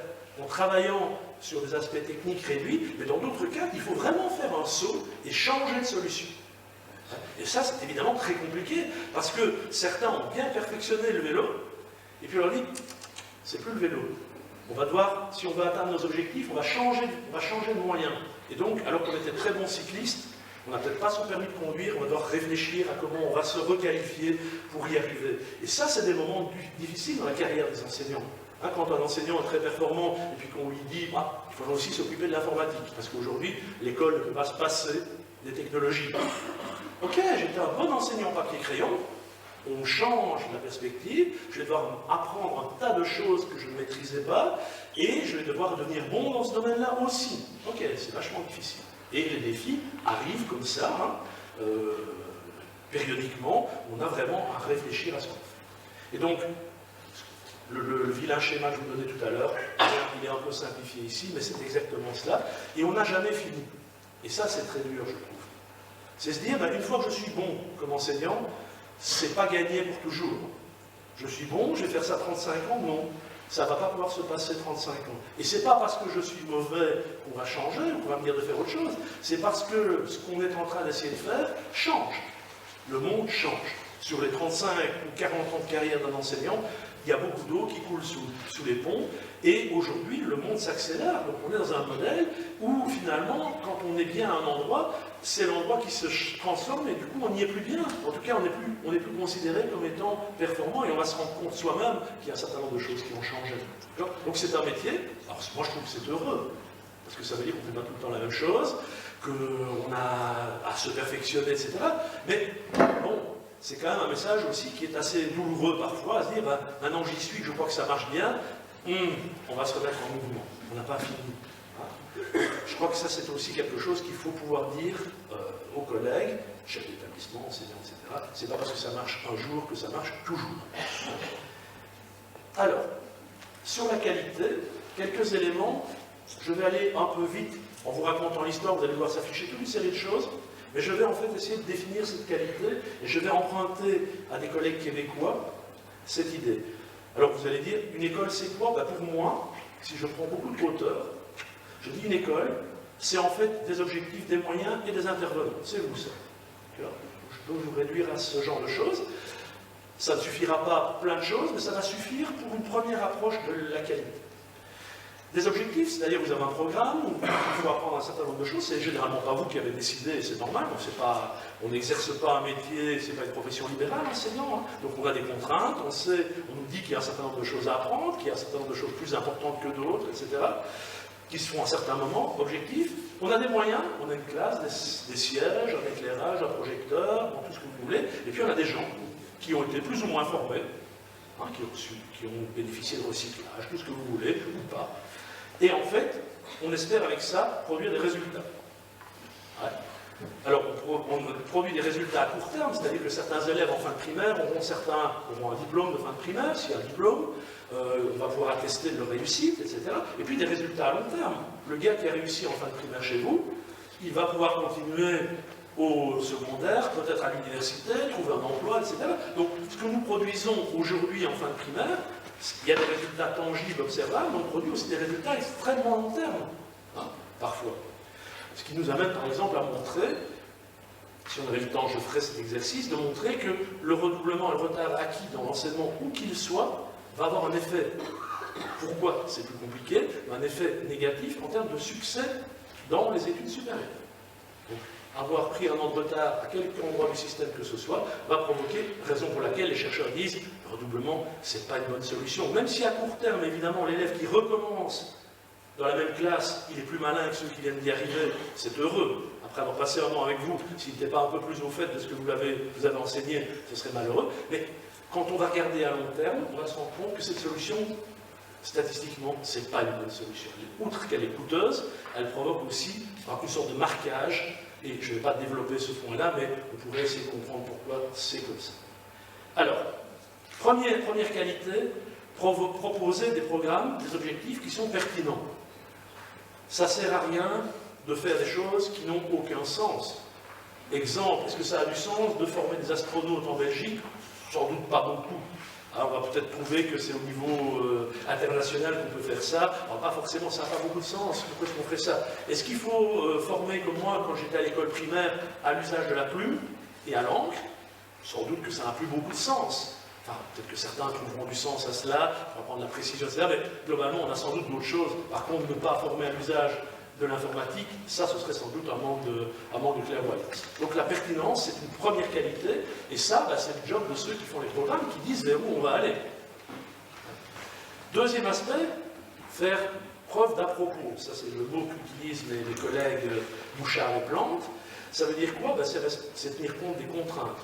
en travaillant sur des aspects techniques réduits, mais dans d'autres cas, il faut vraiment faire un saut et changer de solution. Et ça, c'est évidemment très compliqué, parce que certains ont bien perfectionné le vélo, et puis on leur dit, c'est plus le vélo. On va devoir, si on veut atteindre nos objectifs, on va changer de moyen. Et donc, alors qu'on était très bons cyclistes, on n'a peut-être pas son permis de conduire, on va devoir réfléchir à comment on va se requalifier pour y arriver. Et ça, c'est des moments difficiles dans la carrière des enseignants. Hein, quand un enseignant est très performant, et puis qu'on lui dit, ah, il faudra aussi s'occuper de l'informatique, parce qu'aujourd'hui, l'école ne peut pas se passer des technologies. Ok, j'étais un bon enseignant papier-crayon, on change la perspective, je vais devoir apprendre un tas de choses que je ne maîtrisais pas, et je vais devoir devenir bon dans ce domaine-là aussi. Ok, c'est vachement difficile. Et les défis arrivent comme ça, hein, périodiquement, on a vraiment à réfléchir à ce qu'on fait. Et donc, le vilain schéma que je vous donnais tout à l'heure, il est un peu simplifié ici, mais c'est exactement cela, et on n'a jamais fini. Et ça, c'est très dur, je trouve. C'est se dire, ben, une fois que je suis bon comme enseignant, c'est pas gagné pour toujours. Je suis bon, je vais faire ça 35 ans, non. Ça ne va pas pouvoir se passer 35 ans. Et c'est pas parce que je suis mauvais qu'on va changer, ou qu'on va me dire de faire autre chose. C'est parce que ce qu'on est en train d'essayer de faire change. Le monde change. Sur les 35 ou 40 ans de carrière d'un enseignant, il y a beaucoup d'eau qui coule sous les ponts. Et aujourd'hui, le monde s'accélère. Donc on est dans un modèle où finalement, quand on est bien à un endroit, c'est l'endroit qui se transforme et du coup on n'y est plus bien. En tout cas, on n'est plus considéré comme étant performant et on va se rendre compte soi-même qu'il y a un certain nombre de choses qui ont changé. Donc c'est un métier, alors moi je trouve que c'est heureux, parce que ça veut dire qu'on ne fait pas tout le temps la même chose, qu'on a à se perfectionner, etc. Mais bon, c'est quand même un message aussi qui est assez douloureux parfois, à se dire, ben, maintenant j'y suis, je crois que ça marche bien, on va se remettre en mouvement, on n'a pas fini. Je crois que ça, c'est aussi quelque chose qu'il faut pouvoir dire aux collègues, chefs d'établissement, enseignants, etc. C'est pas parce que ça marche un jour que ça marche toujours. Alors, sur la qualité, quelques éléments, je vais aller un peu vite en vous racontant l'histoire, vous allez voir s'afficher toute une série de choses, mais je vais en fait essayer de définir cette qualité et je vais emprunter à des collègues québécois cette idée. Alors vous allez dire, une école c'est quoi? Ben, pour moi, si je prends beaucoup de hauteur, je dis une école, c'est en fait des objectifs, des moyens et des intervenants. C'est vous ça. Je peux vous réduire à ce genre de choses. Ça ne suffira pas pour plein de choses, mais ça va suffire pour une première approche de la qualité. Des objectifs, c'est-à-dire vous avez un programme où il faut apprendre un certain nombre de choses, c'est généralement pas vous qui avez décidé, c'est normal, on n'exerce pas un métier, c'est pas une profession libérale, enseignant, hein. Donc on a des contraintes, on nous dit qu'il y a un certain nombre de choses à apprendre, qu'il y a un certain nombre de choses plus importantes que d'autres, etc., qui se font à certains moments, objectifs. On a des moyens, on a une classe, des sièges, un éclairage, un projecteur, tout ce que vous voulez, et puis on a des gens qui ont été plus ou moins formés, hein, qui ont bénéficié de recyclage, tout ce que vous voulez, ou pas. Et en fait, on espère avec ça produire des résultats. Ouais. Alors, on produit des résultats à court terme, c'est-à-dire que certains élèves en fin de primaire auront un diplôme de fin de primaire, s'il y a un diplôme, on va pouvoir attester de leur réussite, etc. Et puis des résultats à long terme. Le gars qui a réussi en fin de primaire chez vous, il va pouvoir continuer au secondaire, peut-être à l'université, trouver un emploi, etc. Donc, ce que nous produisons aujourd'hui en fin de primaire, il y a des résultats tangibles, observables, mais on produit aussi des résultats extrêmement long terme, hein, parfois. Ce qui nous amène par exemple à montrer, si on avait le temps je ferais cet exercice, de montrer que le redoublement et le retard acquis dans l'enseignement, où qu'il soit, va avoir un effet. Pourquoi? C'est plus compliqué, mais un effet négatif en termes de succès dans les études supérieures. Donc, avoir pris un an de retard à quelque endroit du système que ce soit, va provoquer, raison pour laquelle les chercheurs disent le redoublement, c'est pas une bonne solution. Même si à court terme, évidemment, l'élève qui recommence dans la même classe, il est plus malin que ceux qui viennent d'y arriver, c'est heureux. Après avoir passé un an avec vous, s'il n'était pas un peu plus au fait de ce que vous avez enseigné, ce serait malheureux. Mais quand on va regarder à long terme, on va se rendre compte que cette solution, statistiquement, ce n'est pas une bonne solution. Outre qu'elle est coûteuse, elle provoque aussi une sorte de marquage. Et je ne vais pas développer ce point-là, mais on pourrait essayer de comprendre pourquoi c'est comme ça. Alors, première qualité, proposer des programmes, des objectifs qui sont pertinents. Ça ne sert à rien de faire des choses qui n'ont aucun sens. Exemple, est-ce que ça a du sens de former des astronautes en Belgique? Sans doute pas beaucoup. Alors, on va peut-être prouver que c'est au niveau international qu'on peut faire ça. Alors, pas forcément, ça n'a pas beaucoup de sens. Pourquoi est-ce qu'on ferait ça? Est-ce qu'il faut former, comme moi, quand j'étais à l'école primaire, à l'usage de la plume et à l'encre? Sans doute que ça n'a plus beaucoup de sens. Enfin, peut-être que certains trouveront du sens à cela, on va prendre la précision, etc. Mais globalement, on a sans doute d'autres choses. Par contre, ne pas former à l'usage de l'informatique, ça, ce serait sans doute un manque de clairvoyance. Donc la pertinence, c'est une première qualité, et ça, c'est le job de ceux qui font les programmes, qui disent vers où on va aller. Deuxième aspect, faire preuve d'à propos. Ça, c'est le mot qu'utilisent mes collègues Bouchard et Plante. Ça veut dire quoi? C'est tenir compte des contraintes.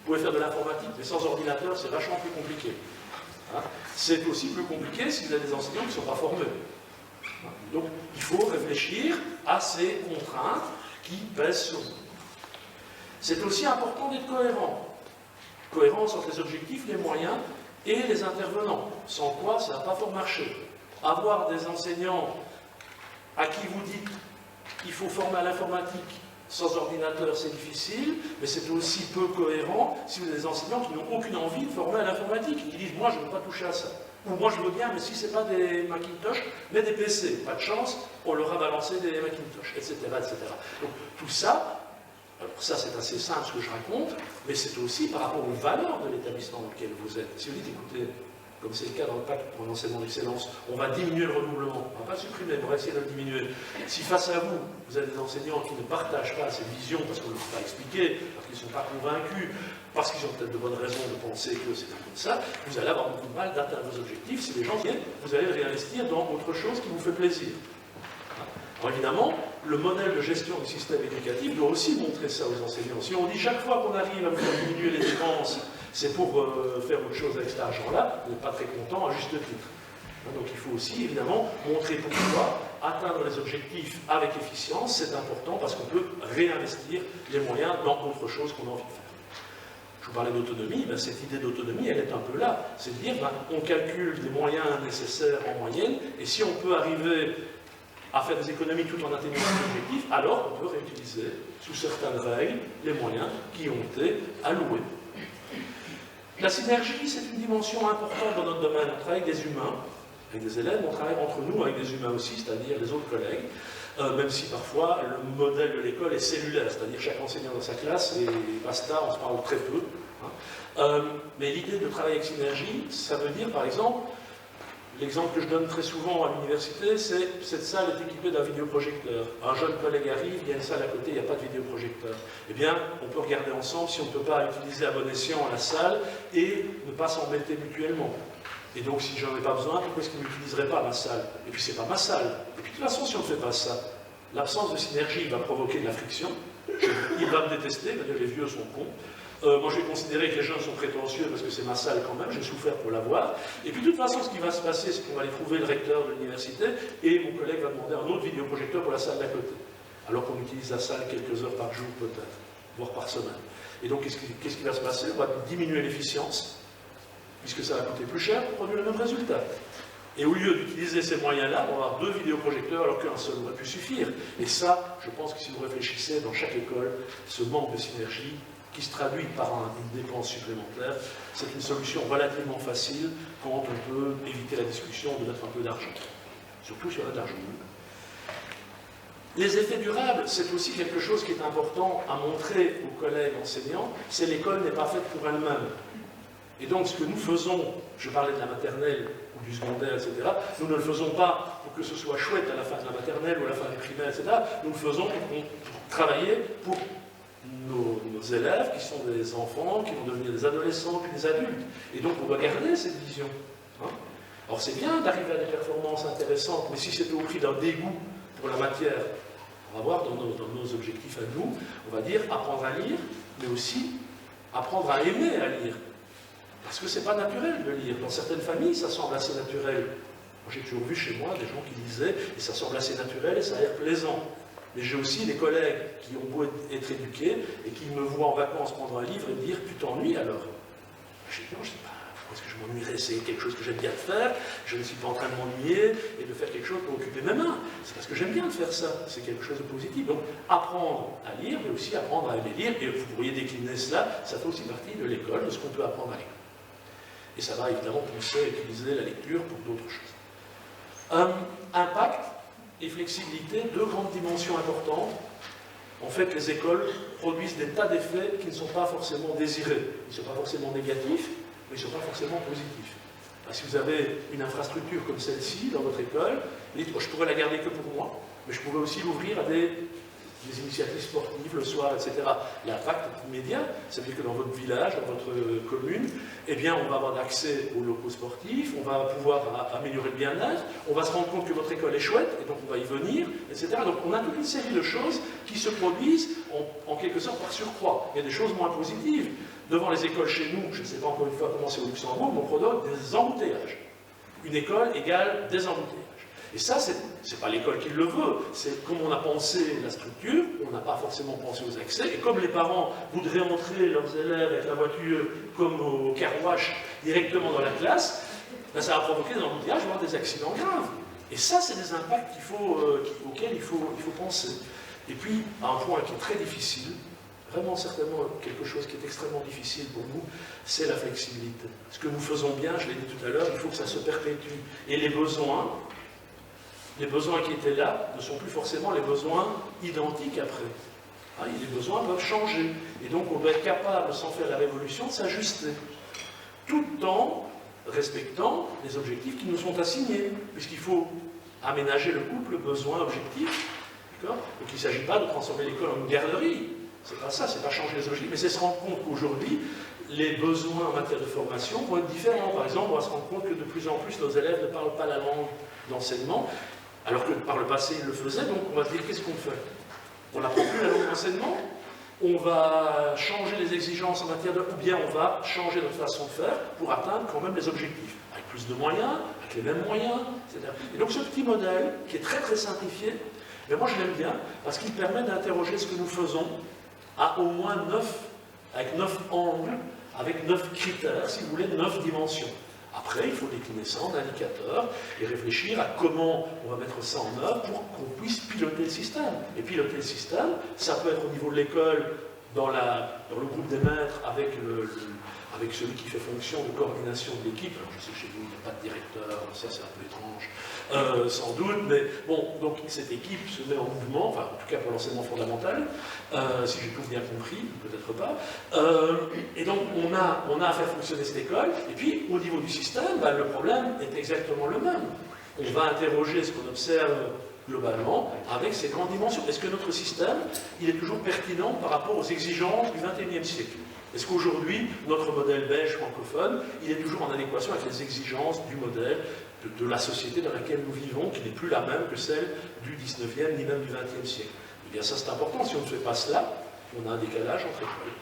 Vous pouvez faire de l'informatique, mais sans ordinateur, c'est vachement plus compliqué. Hein? C'est aussi plus compliqué si vous avez des enseignants qui ne sont pas formés. Donc, il faut réfléchir à ces contraintes qui pèsent sur nous. C'est aussi important d'être cohérent. Cohérence entre les objectifs, les moyens et les intervenants. Sans quoi, ça n'a pas fort marché. Avoir des enseignants à qui vous dites qu'il faut former à l'informatique sans ordinateur, c'est difficile, mais c'est aussi peu cohérent si vous avez des enseignants qui n'ont aucune envie de former à l'informatique, qui disent « moi, je ne veux pas toucher à ça ». Ou moi je veux bien, mais si ce n'est pas des Macintosh, mais des PC. Pas de chance, on leur a balancé des Macintosh, etc. etc. Donc tout ça, alors ça c'est assez simple ce que je raconte, mais c'est aussi par rapport aux valeurs de l'établissement dans lequel vous êtes. Si vous dites, écoutez, comme c'est le cas dans le pacte pour l'enseignement d'excellence, on va diminuer le redoublement, on ne va pas supprimer, on va essayer de le diminuer. Si face à vous, vous avez des enseignants qui ne partagent pas cette vision parce qu'on ne leur a pas expliqué, parce qu'ils ne sont pas convaincus, parce qu'ils ont peut-être de bonnes raisons de penser que c'est un peu ça, vous allez avoir beaucoup de mal d'atteindre vos objectifs. Si les gens viennent, vous allez réinvestir dans autre chose qui vous fait plaisir. Alors évidemment, le modèle de gestion du système éducatif doit aussi montrer ça aux enseignants. Si on dit chaque fois qu'on arrive à vous faire diminuer les dépenses, c'est pour faire autre chose avec cet argent-là, vous n'êtes pas très content à juste titre. Donc il faut aussi évidemment montrer pourquoi atteindre les objectifs avec efficience, c'est important parce qu'on peut réinvestir les moyens dans autre chose qu'on a envie de faire. Je vous parlais d'autonomie, cette idée d'autonomie, elle est un peu là. C'est de dire, on calcule les moyens nécessaires en moyenne, et si on peut arriver à faire des économies tout en atteignant les objectifs, alors on peut réutiliser, sous certaines règles, les moyens qui ont été alloués. La synergie, c'est une dimension importante dans notre domaine. On travaille avec des humains, avec des élèves, on travaille entre nous avec des humains aussi, c'est-à-dire les autres collègues, même si parfois le modèle de l'école est cellulaire, c'est-à-dire chaque enseignant dans sa classe, et basta, on se parle très peu, Mais l'idée de travailler avec synergie, ça veut dire, par exemple, l'exemple que je donne très souvent à l'université, c'est cette salle est équipée d'un vidéoprojecteur. Un jeune collègue arrive, il y a une salle à côté, il n'y a pas de vidéoprojecteur. Eh bien, on peut regarder ensemble si on ne peut pas utiliser à bon escient la salle et ne pas s'embêter mutuellement. Et donc, si j'en ai pas besoin, pourquoi est-ce qu'il n'utiliserait pas ma salle? Et puis, c'est pas ma salle. Et puis, de toute façon, si on ne fait pas ça, l'absence de synergie va provoquer de la friction. Il va me détester, il va dire les vieux sont cons. Moi, je vais considérer que les jeunes sont prétentieux parce que c'est ma salle quand même, j'ai souffert pour l'avoir. Et puis, de toute façon, ce qui va se passer, c'est qu'on va aller trouver le recteur de l'université et mon collègue va demander un autre vidéoprojecteur pour la salle d'à côté. Alors qu'on utilise la salle quelques heures par jour, peut-être, voire par semaine. Et donc, qu'est-ce qui va se passer? On va diminuer l'efficience, puisque ça va coûter plus cher pour produire le même résultat. Et au lieu d'utiliser ces moyens-là, on va avoir 2 vidéoprojecteurs alors qu'un seul aurait pu suffire. Et ça, je pense que si vous réfléchissez dans chaque école, ce manque de synergie, qui se traduit par une dépense supplémentaire, c'est une solution relativement facile quand on peut éviter la discussion de mettre un peu d'argent. Surtout si on a de l'argent. Les effets durables, c'est aussi quelque chose qui est important à montrer aux collègues enseignants, c'est l'école n'est pas faite pour elle-même. Et donc ce que nous faisons, je parlais de la maternelle ou du secondaire, etc., nous ne le faisons pas pour que ce soit chouette à la fin de la maternelle ou à la fin du primaire, etc., nous le faisons pour travailler pour nos élèves qui sont des enfants, qui vont devenir des adolescents, puis des adultes. Et donc on doit garder cette vision. Alors c'est bien d'arriver à des performances intéressantes, mais si c'est au prix d'un dégoût pour la matière, on va voir dans nos objectifs à nous, on va dire apprendre à lire, mais aussi apprendre à aimer à lire. Parce que c'est pas naturel de lire. Dans certaines familles, ça semble assez naturel. Moi j'ai toujours vu chez moi des gens qui lisaient, et ça semble assez naturel, et ça a l'air plaisant. Mais j'ai aussi des collègues qui ont beau être éduqués et qui me voient en vacances prendre un livre et me dire « Tu t'ennuies alors ?» Je dis « Non, je ne sais pas, pourquoi est-ce que je m'ennuierais? C'est quelque chose que j'aime bien faire, je ne suis pas en train de m'ennuyer et de faire quelque chose pour occuper mes mains. C'est parce que j'aime bien de faire ça, c'est quelque chose de positif. » Donc, apprendre à lire, mais aussi apprendre à aimer lire, et vous pourriez décliner cela, ça fait aussi partie de l'école, de ce qu'on peut apprendre à lire. Et ça va évidemment pousser à utiliser la lecture pour d'autres choses. Impact et flexibilité, 2 grandes dimensions importantes. En fait, les écoles produisent des tas d'effets qui ne sont pas forcément désirés. Ils ne sont pas forcément négatifs, mais ils ne sont pas forcément positifs. Si vous avez une infrastructure comme celle-ci dans votre école, vous dites, oh, je pourrais la garder que pour moi, mais je pourrais aussi l'ouvrir à des initiatives sportives le soir, etc. L'impact est immédiat, ça veut dire que dans votre village, dans votre commune, eh bien, on va avoir accès aux locaux sportifs, on va pouvoir améliorer le bien-être, on va se rendre compte que votre école est chouette, et donc on va y venir, etc. Donc on a toute une série de choses qui se produisent en quelque sorte par surcroît. Il y a des choses moins positives. Devant les écoles chez nous, je ne sais pas encore une fois comment c'est au Luxembourg, mais on provoque des embouteillages. Une école égale des embouteillages. Et ça, c'est pas l'école qui le veut, c'est comme on a pensé la structure, on n'a pas forcément pensé aux accès, et comme les parents voudraient entrer leurs élèves avec la voiture comme au car wash directement dans la classe, ben ça va provoquer des embouteillages, voire des accidents graves. Et ça, c'est des impacts auxquels il faut penser. Et puis, à un point qui est très difficile, vraiment certainement quelque chose qui est extrêmement difficile pour nous, c'est la flexibilité. Ce que nous faisons bien, je l'ai dit tout à l'heure, il faut que ça se perpétue. Et les besoins qui étaient là ne sont plus forcément les besoins identiques après. Les besoins peuvent changer. Et donc on doit être capable, sans faire la révolution, de s'ajuster. Tout en respectant les objectifs qui nous sont assignés. Puisqu'il faut aménager le couple besoin-objectif. Donc il ne s'agit pas de transformer l'école en une garderie. C'est pas ça, c'est pas changer les objectifs. Mais c'est se rendre compte qu'aujourd'hui, les besoins en matière de formation vont être différents. Par exemple, on va se rendre compte que de plus en plus nos élèves ne parlent pas la langue d'enseignement, alors que par le passé ils le faisaient, donc on va se dire qu'est-ce qu'on fait? On n'apprend plus la langue d'enseignement, on va changer les exigences en matière de... ou bien on va changer notre façon de faire pour atteindre quand même les objectifs, avec plus de moyens, avec les mêmes moyens, etc. Et donc ce petit modèle, qui est très très simplifié, mais moi je l'aime bien, parce qu'il permet d'interroger ce que nous faisons à au moins 9 angles, avec 9 critères, si vous voulez, 9 dimensions. Après, il faut décliner ça en indicateurs et réfléchir à comment on va mettre ça en œuvre pour qu'on puisse piloter le système. Et piloter le système, ça peut être au niveau de l'école, dans le groupe des maîtres, avec avec celui qui fait fonction de coordination de l'équipe. Alors je sais que chez vous, il n'y a pas de directeur, ça c'est un peu étrange, sans doute, mais bon, donc cette équipe se met en mouvement, enfin en tout cas pour l'enseignement fondamental, si j'ai tout bien compris, peut-être pas. Et donc on a à faire fonctionner cette école, et puis au niveau du système, ben, le problème est exactement le même. On va interroger ce qu'on observe globalement avec ces grandes dimensions. Est-ce que notre système, il est toujours pertinent par rapport aux exigences du XXIe siècle? Est-ce qu'aujourd'hui, notre modèle belge francophone, il est toujours en adéquation avec les exigences du modèle de la société dans laquelle nous vivons, qui n'est plus la même que celle du XIXe ni même du XXe siècle? Eh bien ça c'est important, si on ne fait pas cela, on a un décalage entre école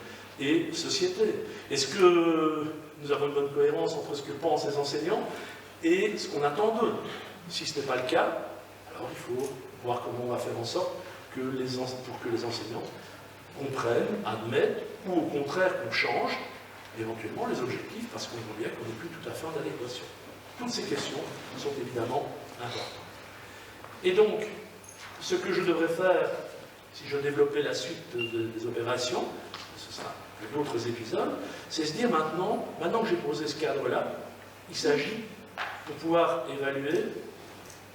et société. Est-ce que nous avons une bonne cohérence entre ce que pensent les enseignants et ce qu'on attend d'eux? Si ce n'est pas le cas, alors il faut voir comment on va faire en sorte que pour que les enseignants comprennent, admettent, ou au contraire qu'on change éventuellement les objectifs parce qu'on voit bien qu'on n'est plus tout à fait en adéquation. Toutes ces questions sont évidemment importantes. Et donc, ce que je devrais faire, si je développais la suite des opérations, ce sera d'autres épisodes, c'est se dire maintenant que j'ai posé ce cadre-là, il s'agit de pouvoir évaluer,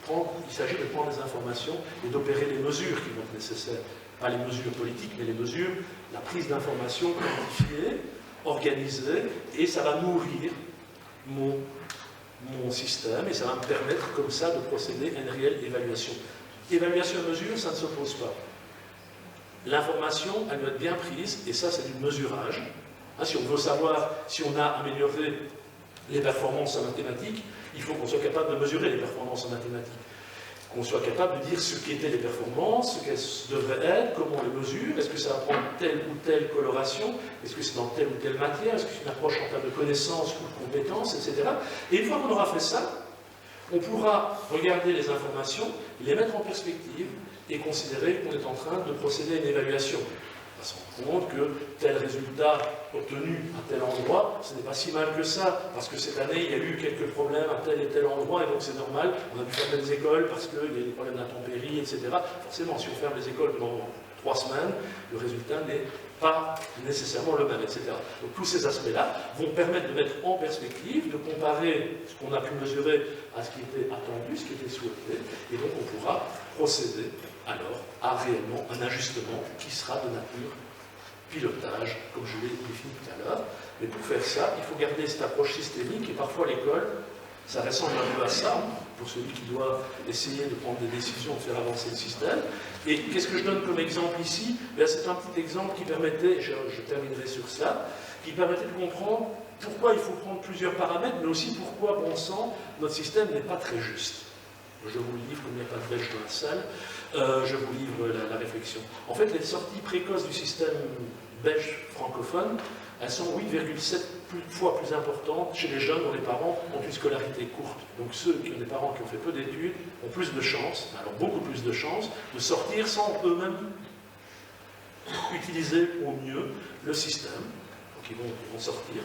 il s'agit de prendre des informations et d'opérer les mesures qui vont être nécessaires. Pas les mesures politiques, mais les mesures, la prise d'informations quantifiée, organisée, et ça va nourrir mon système, et ça va me permettre comme ça de procéder à une réelle évaluation. Évaluation et mesure, ça ne s'oppose pas. L'information, elle doit être bien prise, et ça c'est du mesurage. Hein, si on veut savoir si on a amélioré les performances en mathématiques, il faut qu'on soit capable de mesurer les performances en mathématiques. Qu'on soit capable de dire ce qu'étaient les performances, ce qu'elles devraient être, comment on les mesure, est-ce que ça va prendre telle ou telle coloration, est-ce que c'est dans telle ou telle matière, est-ce que c'est une approche en termes de connaissances ou de compétences, etc. Et une fois qu'on aura fait ça, on pourra regarder les informations, les mettre en perspective et considérer qu'on est en train de procéder à une évaluation. On va se rendre compte que tel résultat obtenu à tel endroit, ce n'est pas si mal que ça, parce que cette année, il y a eu quelques problèmes à tel et tel endroit, et donc c'est normal, on a dû fermer les écoles parce qu'il y a des problèmes d'intempéries, etc. Forcément, si on ferme les écoles pendant 3 semaines, le résultat n'est pas nécessairement le même, etc. Donc tous ces aspects-là vont permettre de mettre en perspective, de comparer ce qu'on a pu mesurer à ce qui était attendu, ce qui était souhaité, et donc on pourra procéder alors à réellement un ajustement qui sera de nature pilotage, comme je l'ai défini tout à l'heure. Mais pour faire ça, il faut garder cette approche systémique, et parfois l'école, ça ressemble un peu à ça, pour celui qui doit essayer de prendre des décisions, de faire avancer le système. Et qu'est-ce que je donne comme exemple ici? C'est un petit exemple qui permettait, je terminerai sur ça, qui permettait de comprendre pourquoi il faut prendre plusieurs paramètres, mais aussi pourquoi, bon sang, notre système n'est pas très juste. Je vous le livre, comme il n'y a pas de belge dans la salle, je vous livre la réflexion. En fait, les sorties précoces du système belge francophone, elles sont 8,7 fois plus importantes chez les jeunes dont les parents ont une scolarité courte. Donc ceux qui ont des parents qui ont fait peu d'études ont plus de chances, alors beaucoup plus de chances, de sortir sans eux-mêmes utiliser au mieux le système. Donc ils vont sortir.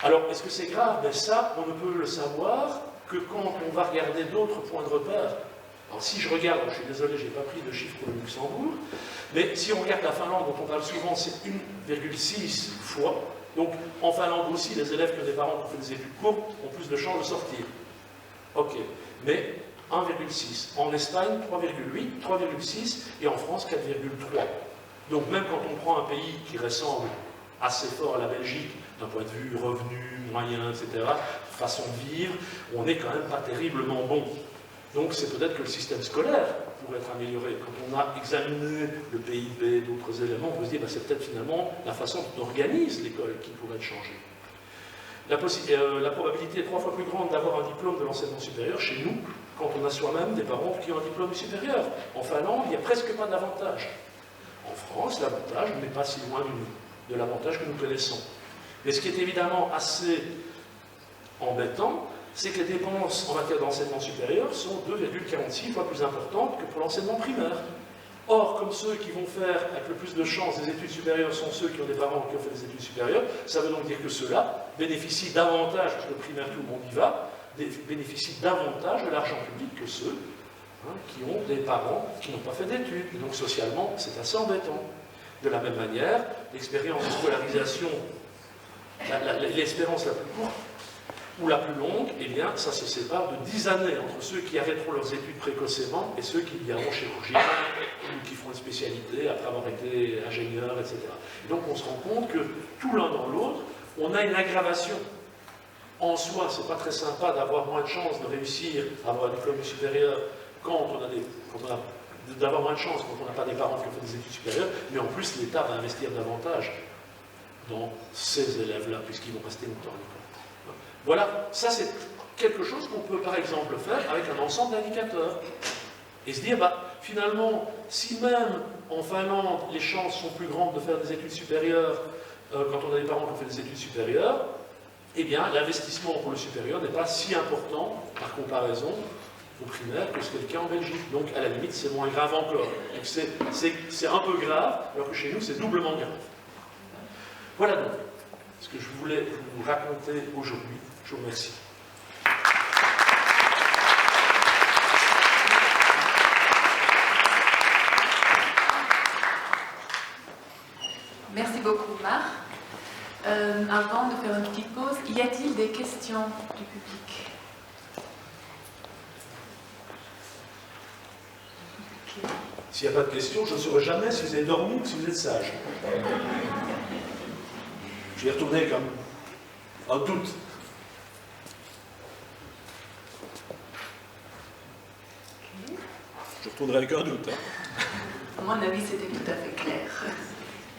Alors, est-ce que c'est grave? Ben ça, on ne peut le savoir que quand on va regarder d'autres points de repère. Alors si je regarde, je suis désolé, je n'ai pas pris de chiffre pour le Luxembourg, mais si on regarde la Finlande, dont on parle souvent, c'est 1,6 fois. Donc en Finlande aussi, les élèves qui ont des parents qui ont fait des études courtes ont plus de chances de sortir. Ok, mais 1,6. En Espagne, 3,8, 3,6, et en France, 4,3. Donc même quand on prend un pays qui ressemble assez fort à la Belgique, d'un point de vue revenu, moyen, etc., façon de vivre, on n'est quand même pas terriblement bon. Donc c'est peut-être que le système scolaire pourrait être amélioré. Quand on a examiné le PIB, d'autres éléments, on peut se dire, c'est peut-être finalement la façon dont on organise l'école qui pourrait être changée. La probabilité est 3 fois plus grande d'avoir un diplôme de l'enseignement supérieur chez nous, quand on a soi-même des parents qui ont un diplôme supérieur. En Finlande, il n'y a presque pas d'avantage. En France, l'avantage n'est pas si loin de l'avantage que nous connaissons. Mais ce qui est évidemment assez embêtant, c'est que les dépenses en matière d'enseignement supérieur sont 2,46 fois plus importantes que pour l'enseignement primaire. Or, comme ceux qui vont faire avec le plus de chances des études supérieures sont ceux qui ont des parents qui ont fait des études supérieures, ça veut donc dire que ceux-là bénéficient davantage, parce que le primaire tout le monde y va, bénéficient davantage de l'argent public que ceux qui ont des parents qui n'ont pas fait d'études. Et donc socialement, c'est assez embêtant. De la même manière, l'expérience de scolarisation l'espérance la plus courte ou la plus longue, eh bien, ça se sépare de 10 années entre ceux qui arrêteront leurs études précocement et ceux qui iront chirurgien ou qui feront une spécialité après avoir été ingénieur, etc. Et donc on se rend compte que tout l'un dans l'autre, on a une aggravation. En soi, c'est pas très sympa d'avoir moins de chances de réussir à avoir un diplôme supérieur d'avoir moins de chances quand on n'a pas des parents qui ont fait des études supérieures, mais en plus l'État va investir davantage dans ces élèves-là, puisqu'ils vont rester longtemps à l'école. Voilà, ça c'est quelque chose qu'on peut par exemple faire avec un ensemble d'indicateurs. Et se dire, finalement, si même en Finlande, les chances sont plus grandes de faire des études supérieures quand on a des parents qui ont fait des études supérieures, eh bien, l'investissement pour le supérieur n'est pas si important, par comparaison, au primaire que ce qu'est le cas en Belgique. Donc, à la limite, c'est moins grave encore. Donc, c'est un peu grave, alors que chez nous, c'est doublement grave. Voilà donc ce que je voulais vous raconter aujourd'hui. Je vous remercie. Merci beaucoup, Marc. Avant de faire une petite pause, y a-t-il des questions du public? Okay. S'il n'y a pas de questions, je ne saurai jamais si vous avez dormi ou si vous êtes sage. Je vais y retourner comme un doute. Okay. Je retournerai avec un doute. Hein. À mon avis, c'était tout à fait clair.